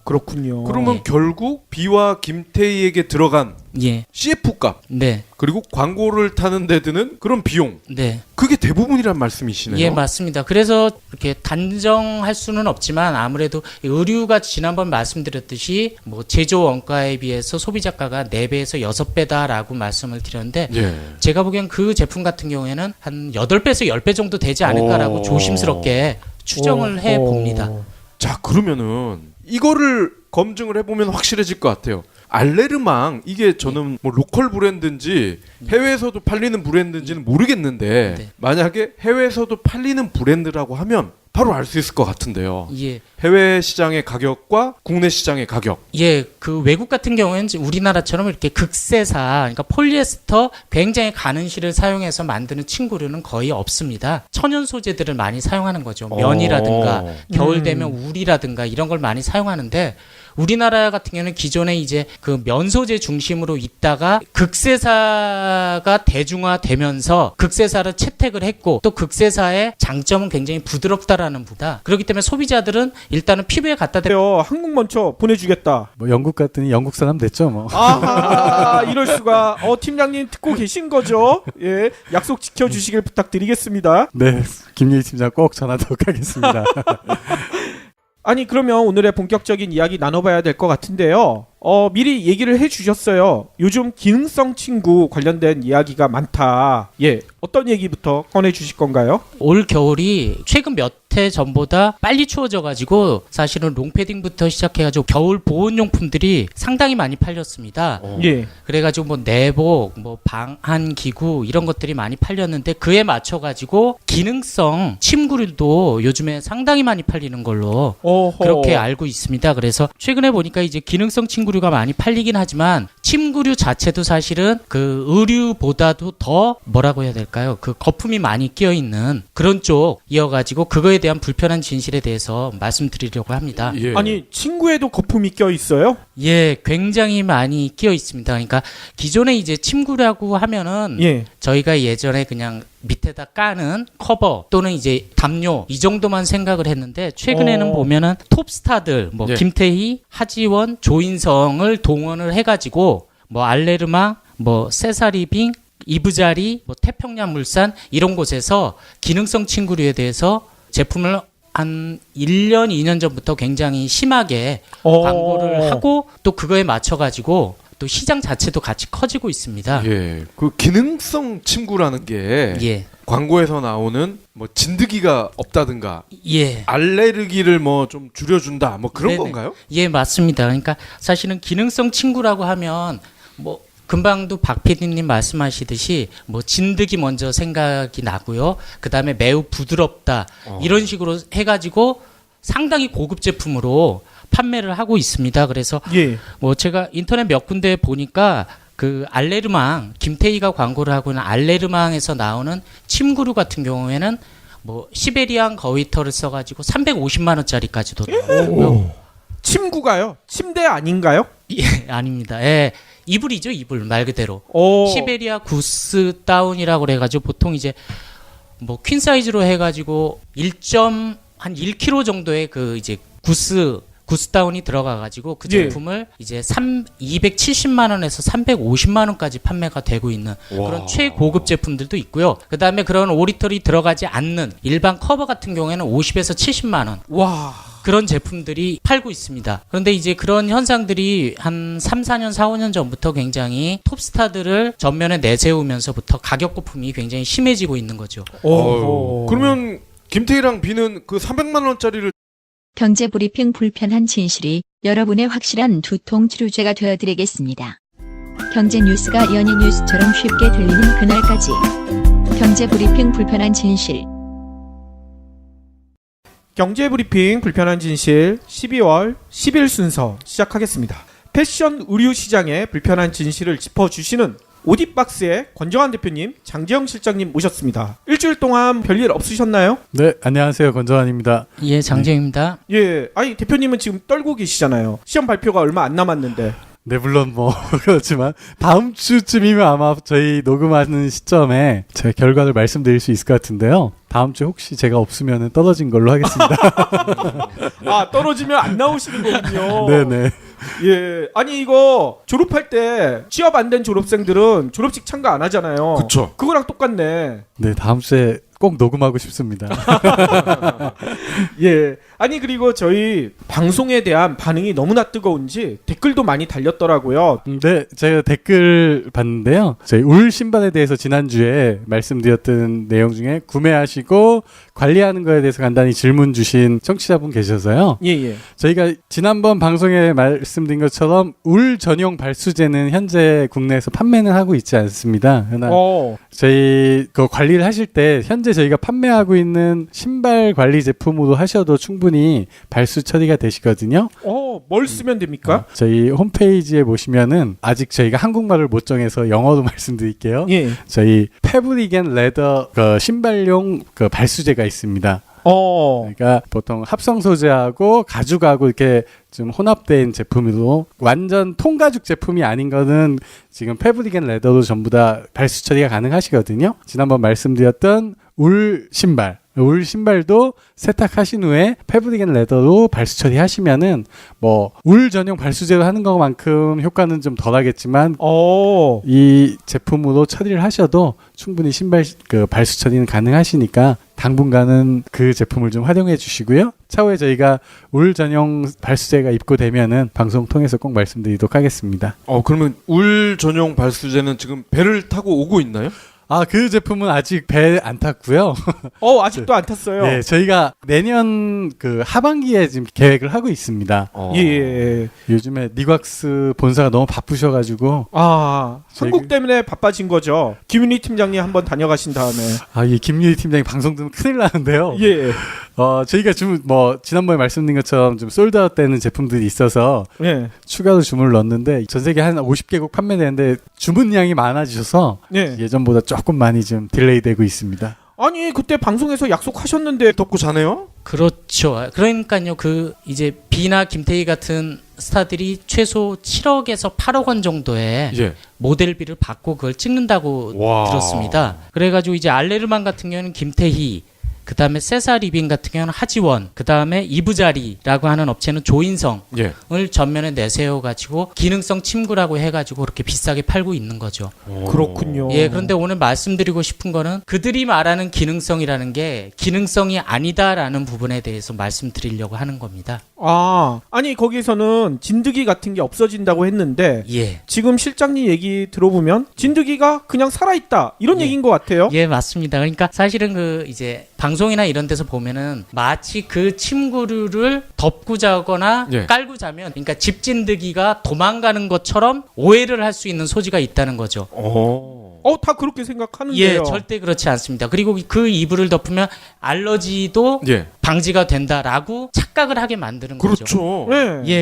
그렇군요. 그러면 결국 비와 김태희에게 들어간 CF 값 그리고 광고를 타는 데 드는 그런 비용 그게 대부분이란 말씀이시네요. 예, 맞습니다. 그래서 이렇게 단정할 수는 없지만 아무래도 의류가 지난번 말씀드렸듯이 뭐 제조 원가에 비해서 소비자가가 4배에서 6배다라고 말씀을 드렸는데 제가 보기엔 그 제품 같은 경우에는 한 8배에서 10배 정도 되지 않을까라고 조심스럽게 추정을 해 봅니다. 자, 그러면은 이거를 검증을 해보면 확실해질 것 같아요. 알레르망 이게 저는 뭐 로컬 브랜드인지 해외에서도 팔리는 브랜드인지는 모르겠는데 만약에 해외에서도 팔리는 브랜드라고 하면 바로 알 수 있을 것 같은데요. 해외 시장의 가격과 국내 시장의 가격. 그 외국 같은 경우에는 우리나라처럼 이렇게 극세사, 그러니까 폴리에스터 굉장히 가는 실을 사용해서 만드는 침구류는 거의 없습니다. 천연 소재들을 많이 사용하는 거죠. 면이라든가 겨울 되면 울이라든가 이런 걸 많이 사용하는데 우리나라 같은 경우는 기존에 이제 그 면 소재 중심으로 있다가 극세사가 대중화되면서 극세사를 채택을 했고 또 극세사의 장점은 굉장히 부드럽다라는 부분이다. 그렇기 때문에 소비자들은 일단은 피부에 갖다 대요. 한국 먼저 보내주겠다. 뭐 영국 갔더니 영국 사람 됐죠 뭐. 이럴 수가. 팀장님 듣고 계신 거죠? 예, 약속 지켜주시길 부탁드리겠습니다. 네, 김예희 팀장 꼭 전하도록 하겠습니다. 아니 그러면 오늘의 본격적인 이야기 나눠봐야 될 것 같은데요. 미리 얘기를 해주셨어요. 요즘 기능성 침구 관련된 이야기가 많다. 예, 어떤 얘기부터 꺼내주실 건가요? 올 겨울이 최근 몇 해 전보다 빨리 추워져가지고 사실은 롱패딩부터 시작해가지고 겨울 보온용품들이 상당히 많이 팔렸습니다. 예. 그래가지고 뭐 내복, 뭐 방한 기구 이런 것들이 많이 팔렸는데 그에 맞춰가지고 기능성 침구류도 요즘에 상당히 많이 팔리는 걸로 어허. 그렇게 알고 있습니다. 그래서 최근에 보니까 이제 기능성 침구류가 많이 팔리긴 하지만 침구류 자체도 사실은 그 의류보다도 더 뭐라고 해야 될까요? 그 거품이 많이 끼어 있는 그런 쪽이어가지고 그거에 대한 불편한 진실에 대해서 말씀드리려고 합니다. 예. 아니 침구에도 거품이 껴 있어요? 예, 굉장히 많이 끼어 있습니다. 그러니까 기존에 이제 침구라고 하면은 예. 저희가 예전에 그냥 밑에다 까는 커버 또는 이제 담요 이 정도만 생각을 했는데 최근에는 보면은 톱스타들 뭐 예. 김태희, 하지원, 조인성을 동원을 해가지고 뭐 알레르망, 뭐 세사리빙, 이브자리, 뭐 태평양 물산 이런 곳에서 기능성 침구류에 대해서 제품을 한 1년, 2년 전부터 굉장히 심하게 광고를 하고 또 그거에 맞춰가지고 또 시장 자체도 같이 커지고 있습니다. 예, 그 기능성 침구라는 게 예. 광고에서 나오는 뭐 진드기가 없다든가, 예. 알레르기를 뭐 좀 줄여준다, 뭐 그런 네네. 건가요? 예, 맞습니다. 그러니까 사실은 기능성 침구라고 하면 뭐 금방도 박 PD님 말씀하시듯이 뭐 진드기 먼저 생각이 나고요. 그 다음에 매우 부드럽다 이런 식으로 해가지고 상당히 고급 제품으로 판매를 하고 있습니다. 그래서 예. 뭐 제가 인터넷 몇 군데 보니까 그 알레르망 김태희가 광고를 하고 있는 알레르망에서 나오는 침구류 같은 경우에는 뭐 시베리안 거위털을 써가지고 350만 원짜리까지도 나오고요. 침구가요? 침대 아닌가요? 예, 아닙니다. 예. 이불이죠, 이불 말 그대로. 시베리아 구스 다운이라고 그래가지고 보통 이제 뭐 퀸 사이즈로 해가지고 1.1kg 정도의 그 이제 구스 다운이 들어가가지고 그 제품을 이제 270만 원에서 350만 원까지 판매가 되고 있는 그런 최고급 제품들도 있고요. 그 다음에 그런 오리털이 들어가지 않는 일반 커버 같은 경우에는 50에서 70만 원. 와. 그런 제품들이 팔고 있습니다. 그런데 이제 그런 현상들이 한 3, 4년, 4, 5년 전부터 굉장히 톱스타들을 전면에 내세우면서부터 가격 거품이 굉장히 심해지고 있는 거죠. 그러면 김태희랑 비는 그 300만 원짜리를 경제 브리핑 불편한 진실이 여러분의 확실한 두통 치료제가 되어드리겠습니다. 경제 뉴스가 연예 뉴스처럼 쉽게 들리는 그날까지 경제 브리핑 불편한 진실. 경제 브리핑 불편한 진실 12월 10일 순서 시작하겠습니다. 패션 의류 시장의 불편한 진실을 짚어주시는 오디박스의 권정환 대표님, 장지영 실장님 모셨습니다. 일주일 동안 별일 없으셨나요? 네, 안녕하세요. 권정환입니다. 예, 장지영입니다. 예, 아니 대표님은 지금 떨고 계시잖아요. 시험 발표가 얼마 안 남았는데. 네, 물론 뭐 그렇지만 다음 주쯤이면 아마 저희 녹음하는 시점에 제 결과를 말씀드릴 수 있을 것 같은데요. 다음 주 혹시 제가 없으면 떨어진 걸로 하겠습니다. 아, 떨어지면 안 나오시는 거군요. 네네. 예, 아니 이거 졸업할 때 취업 안 된 졸업생들은 졸업식 참가 안 하잖아요. 그쵸. 그거랑 똑같네. 네, 다음 주에 꼭 녹음하고 싶습니다. 예. 아니 그리고 저희 방송에 대한 반응이 너무나 뜨거운지 댓글도 많이 달렸더라고요. 네, 제가 댓글 봤는데요. 저희 울 신발에 대해서 지난주에 말씀드렸던 내용 중에 구매하시고 관리하는 거에 대해서 간단히 질문 주신 청취자분 계셔서요. 예. 저희가 지난번 방송에 말씀드린 것처럼 울 전용 발수제는 현재 국내에서 판매는 하고 있지 않습니다. 그러나 저희 그 관리를 하실 때 현재 저희가 판매하고 있는 신발 관리 제품으로 하셔도 충분히 발수 처리가 되시거든요. 뭘 쓰면 됩니까? 저희 홈페이지에 보시면은 아직 저희가 한국말을 못 정해서 영어로 말씀드릴게요. 예. 저희 패브릭 앤 레더 그 신발용 그 발수제가 있습니다. 그러니까 보통 합성 소재하고 가죽하고 이렇게 좀 혼합된 제품으로 완전 통가죽 제품이 아닌 거는 지금 패브릭 앤 레더로 전부 다 발수 처리가 가능하시거든요. 지난번 말씀드렸던 울 신발도 세탁하신 후에 패브릭 앤 레더로 발수 처리하시면은 뭐 울 전용 발수제로 하는 것만큼 효과는 좀 덜하겠지만 이 제품으로 처리를 하셔도 충분히 신발 그 발수 처리는 가능하시니까 당분간은 그 제품을 좀 활용해 주시고요. 차후에 저희가 울 전용 발수제가 입고되면은 방송 통해서 꼭 말씀드리도록 하겠습니다. 그러면 울 전용 발수제는 지금 배를 타고 오고 있나요? 그 제품은 아직 배 안 탔고요. 아직도 안 탔어요. 네, 저희가 내년 그 하반기에 지금 계획을 하고 있습니다. 예. 요즘에 니곽스 본사가 너무 바쁘셔가지고. 한국 때문에 바빠진 거죠. 김윤희 팀장님 한번 다녀가신 다음에. 이 김윤희 팀장님 방송 들으면 큰일 나는데요. 예. 저희가 지난번에 말씀드린 것처럼 좀 솔드아웃 되는 제품들이 있어서 추가로 주문을 넣었는데 전 세계 한 50개국 판매되는데 주문량이 많아지셔서 예전보다 조금 많이 좀 딜레이되고 있습니다. 아니 그때 방송에서 약속하셨는데 덮고 자네요? 그렇죠. 그러니까요. 이제 비나 김태희 같은 스타들이 최소 7억에서 8억 원 정도의 모델비를 받고 그걸 찍는다고 들었습니다. 그래가지고 이제 알레르만 같은 경우는 김태희, 그 다음에 세사리빙 같은 경우는 하지원, 그 다음에 이부자리라고 하는 업체는 조인성을 전면에 내세워가지고 기능성 침구라고 해가지고 그렇게 비싸게 팔고 있는 거죠. 그렇군요. 그런데 오늘 말씀드리고 싶은 거는 그들이 말하는 기능성이라는 게 기능성이 아니다라는 부분에 대해서 말씀드리려고 하는 겁니다. 아니 거기서는 진드기 같은 게 없어진다고 했는데 지금 실장님 얘기 들어보면 진드기가 그냥 살아있다 이런 얘기인 것 같아요. 맞습니다. 그러니까 사실은 이제 방송이나 이런 데서 보면은 마치 그 침구류를 덮고 자거나 깔고 자면 그러니까 집진드기가 도망가는 것처럼 오해를 할 수 있는 소지가 있다는 거죠. 다 그렇게 생각하는데요. 절대 그렇지 않습니다. 그리고 그 이불을 덮으면 알러지도 방지가 된다라고 착각을 하게 만드는 거죠. 그렇죠.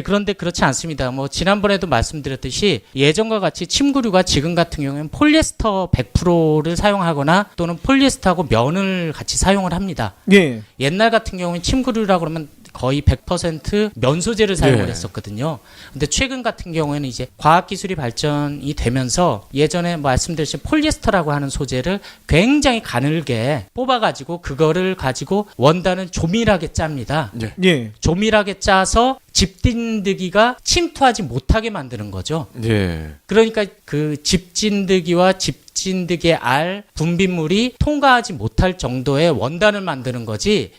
그런데 그렇지 않습니다. 지난번에도 말씀드렸듯이 예전과 같이 침구류가 지금 같은 경우에는 폴리에스터 100%를 사용하거나 또는 폴리에스터하고 면을 같이 사용을 합니다. 옛날 같은 경우는 침구류라고 그러면 거의 100% 면소재를 사용을 했었거든요. 근데 최근 같은 경우에는 이제 과학기술이 발전이 되면서 예전에 말씀드린 폴리에스터라고 하는 소재를 굉장히 가늘게 뽑아가지고 그거를 가지고 원단을 조밀하게 짭니다. 조밀하게 짜서 집진드기가 침투하지 못하게 만드는 거죠. 그러니까 그 집진드기와 집진드기의 알, 분비물이 통과하지 못할 정도의 원단을 만드는 거지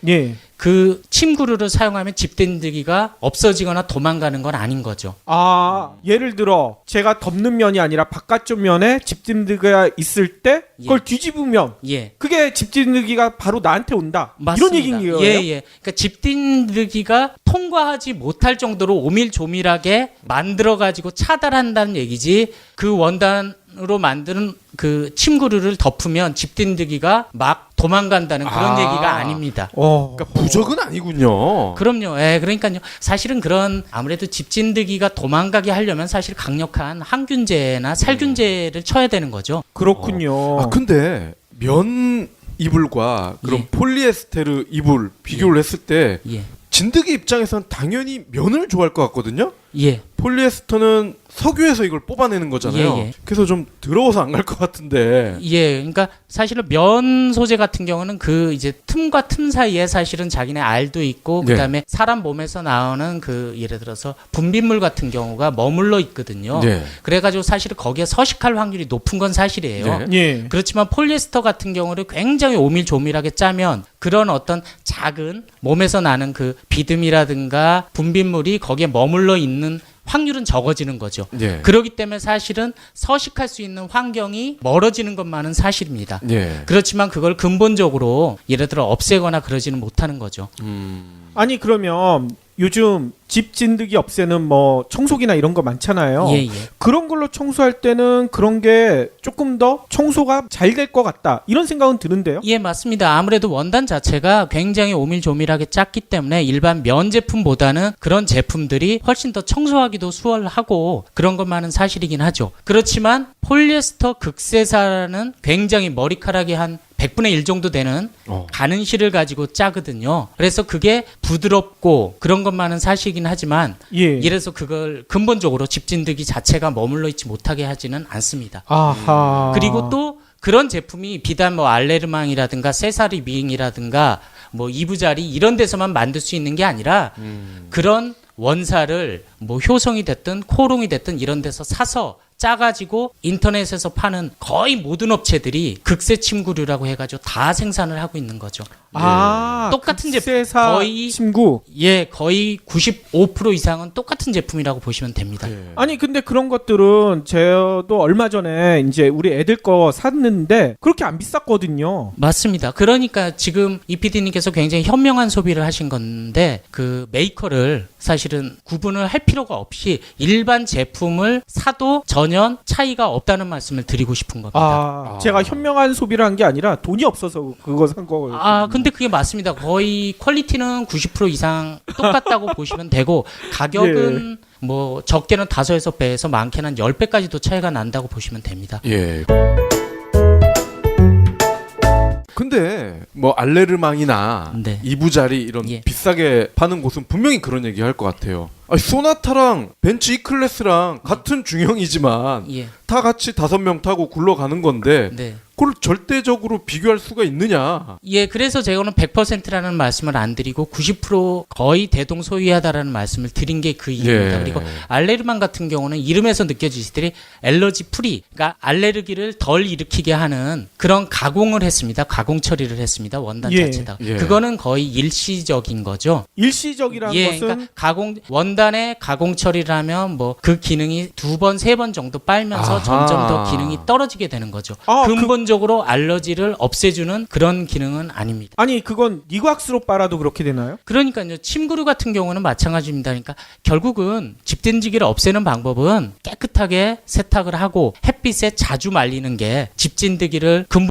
그 침구류를 사용하면 집진드기가 없어지거나 도망가는 건 아닌 거죠. 예를 들어 제가 덮는 면이 아니라 바깥쪽 면에 집진드기가 있을 때 그걸 뒤집으면 그게 집진드기가 바로 나한테 온다. 맞습니다. 이런 얘기인 거예요? 그러니까 집진드기가 통과하지 못할 정도로 오밀조밀하게 만들어가지고 차단한다는 얘기지 그 원단으로 만드는 그 침구류를 덮으면 집진드기가 막 도망간다는 그런 얘기가 아닙니다. 그러니까 부적은 아니군요. 그럼요. 그러니까요. 사실은 그런 아무래도 집진드기가 도망가게 하려면 사실 강력한 항균제나 살균제를 쳐야 되는 거죠. 그렇군요. 근데 면 이불과 그런 폴리에스테르 이불 비교를 했을 때 진드기 입장에서는 당연히 면을 좋아할 것 같거든요. 폴리에스터는 석유에서 이걸 뽑아내는 거잖아요. 그래서 좀 더러워서 안 갈 것 같은데. 그러니까 사실은 면 소재 같은 경우는 그 이제 틈과 틈 사이에 사실은 자기네 알도 있고 그다음에 사람 몸에서 나오는 그 예를 들어서 분비물 같은 경우가 머물러 있거든요. 그래가지고 사실은 거기에 서식할 확률이 높은 건 사실이에요. 그렇지만 폴리에스터 같은 경우를 굉장히 오밀조밀하게 짜면 그런 어떤 작은 몸에서 나는 그 비듬이라든가 분비물이 거기에 머물러 있는 확률은 적어지는 거죠. 그렇기 때문에 사실은 서식할 수 있는 환경이 멀어지는 것만은 사실입니다. 그렇지만 그걸 근본적으로 예를 들어 없애거나 그러지는 못하는 거죠. 아니 그러면 요즘 집 진드기 없애는 청소기나 이런 거 많잖아요. 그런 걸로 청소할 때는 그런 게 조금 더 청소가 잘 될 것 같다 이런 생각은 드는데요. 맞습니다. 아무래도 원단 자체가 굉장히 오밀조밀하게 짰기 때문에 일반 면 제품보다는 그런 제품들이 훨씬 더 청소하기도 수월하고 그런 것만은 사실이긴 하죠. 그렇지만 폴리에스터 극세사는 굉장히 머리카락이 한 100분의 1 정도 되는 가는 실을 가지고 짜거든요. 그래서 그게 부드럽고 그런 것만은 사실이긴 하지만 이래서 그걸 근본적으로 집진드기 자체가 머물러 있지 못하게 하지는 않습니다. 그리고 또 그런 제품이 비단 알레르망이라든가 세사리빙이라든가 이부자리 이런 데서만 만들 수 있는 게 아니라 그런 원사를 효성이 됐든 코롱이 됐든 이런 데서 사서 짜가지고 인터넷에서 파는 거의 모든 업체들이 극세 침구류라고 해가지고 다 생산을 하고 있는 거죠. 똑같은 제품 극세사 거의 침구. 거의 95% 이상은 똑같은 제품이라고 보시면 됩니다. 아니 근데 그런 것들은 저도 얼마 전에 이제 우리 애들 거 샀는데 그렇게 안 비쌌거든요. 맞습니다. 그러니까 지금 이 PD님께서 굉장히 현명한 소비를 하신 건데 그 메이커를 사실은 구분을 할 필요가 없이 일반 제품을 사도 전혀 차이가 없다는 말씀을 드리고 싶은 겁니다. 제가 현명한 소비를 한 게 아니라 돈이 없어서 그거 산 거예요. 근데 그게 맞습니다. 거의 퀄리티는 90% 이상 똑같다고 보시면 되고 가격은 뭐 적게는 5에서 배에서 많게는 10배까지도 차이가 난다고 보시면 됩니다. 근데 뭐 알레르망이나 이부자리 이런 비싸게 파는 곳은 분명히 그런 얘기 할 것 같아요. 아니, 소나타랑 벤츠 E클래스랑 같은 중형이지만 다 같이 5명 타고 굴러가는 건데 그걸 절대적으로 비교할 수가 있느냐. 그래서 제가는 100%라는 말씀을 안 드리고 90% 거의 대동소이하다라는 말씀을 드린 게 그 이유입니다. 그리고 알레르만 같은 경우는 이름에서 느껴지시더니 알러지 프리, 그러니까 알레르기를 덜 일으키게 하는 그런 가공을 했습니다. 가공 처리를 했습니다. 원단 자체다. 그거는 거의 일시적인 거죠. 일시적이라는 것은 그러니까 원단에 가공 처리를 하면 뭐 그 기능이 2번, 3번 정도 빨면서 점점 더 기능이 떨어지게 되는 거죠. 근본적으로 알러지를 없애주는 그런 기능은 아닙니다. 아니 그건 니곽스로 빨아도 그렇게 되나요? 그러니까요. 침구류 같은 경우는 마찬가지입니다. 그러니까 결국은 집진지기를 없애는 방법은 깨끗하게 세탁을 하고 햇빛에 자주 말리는 게 집진드기를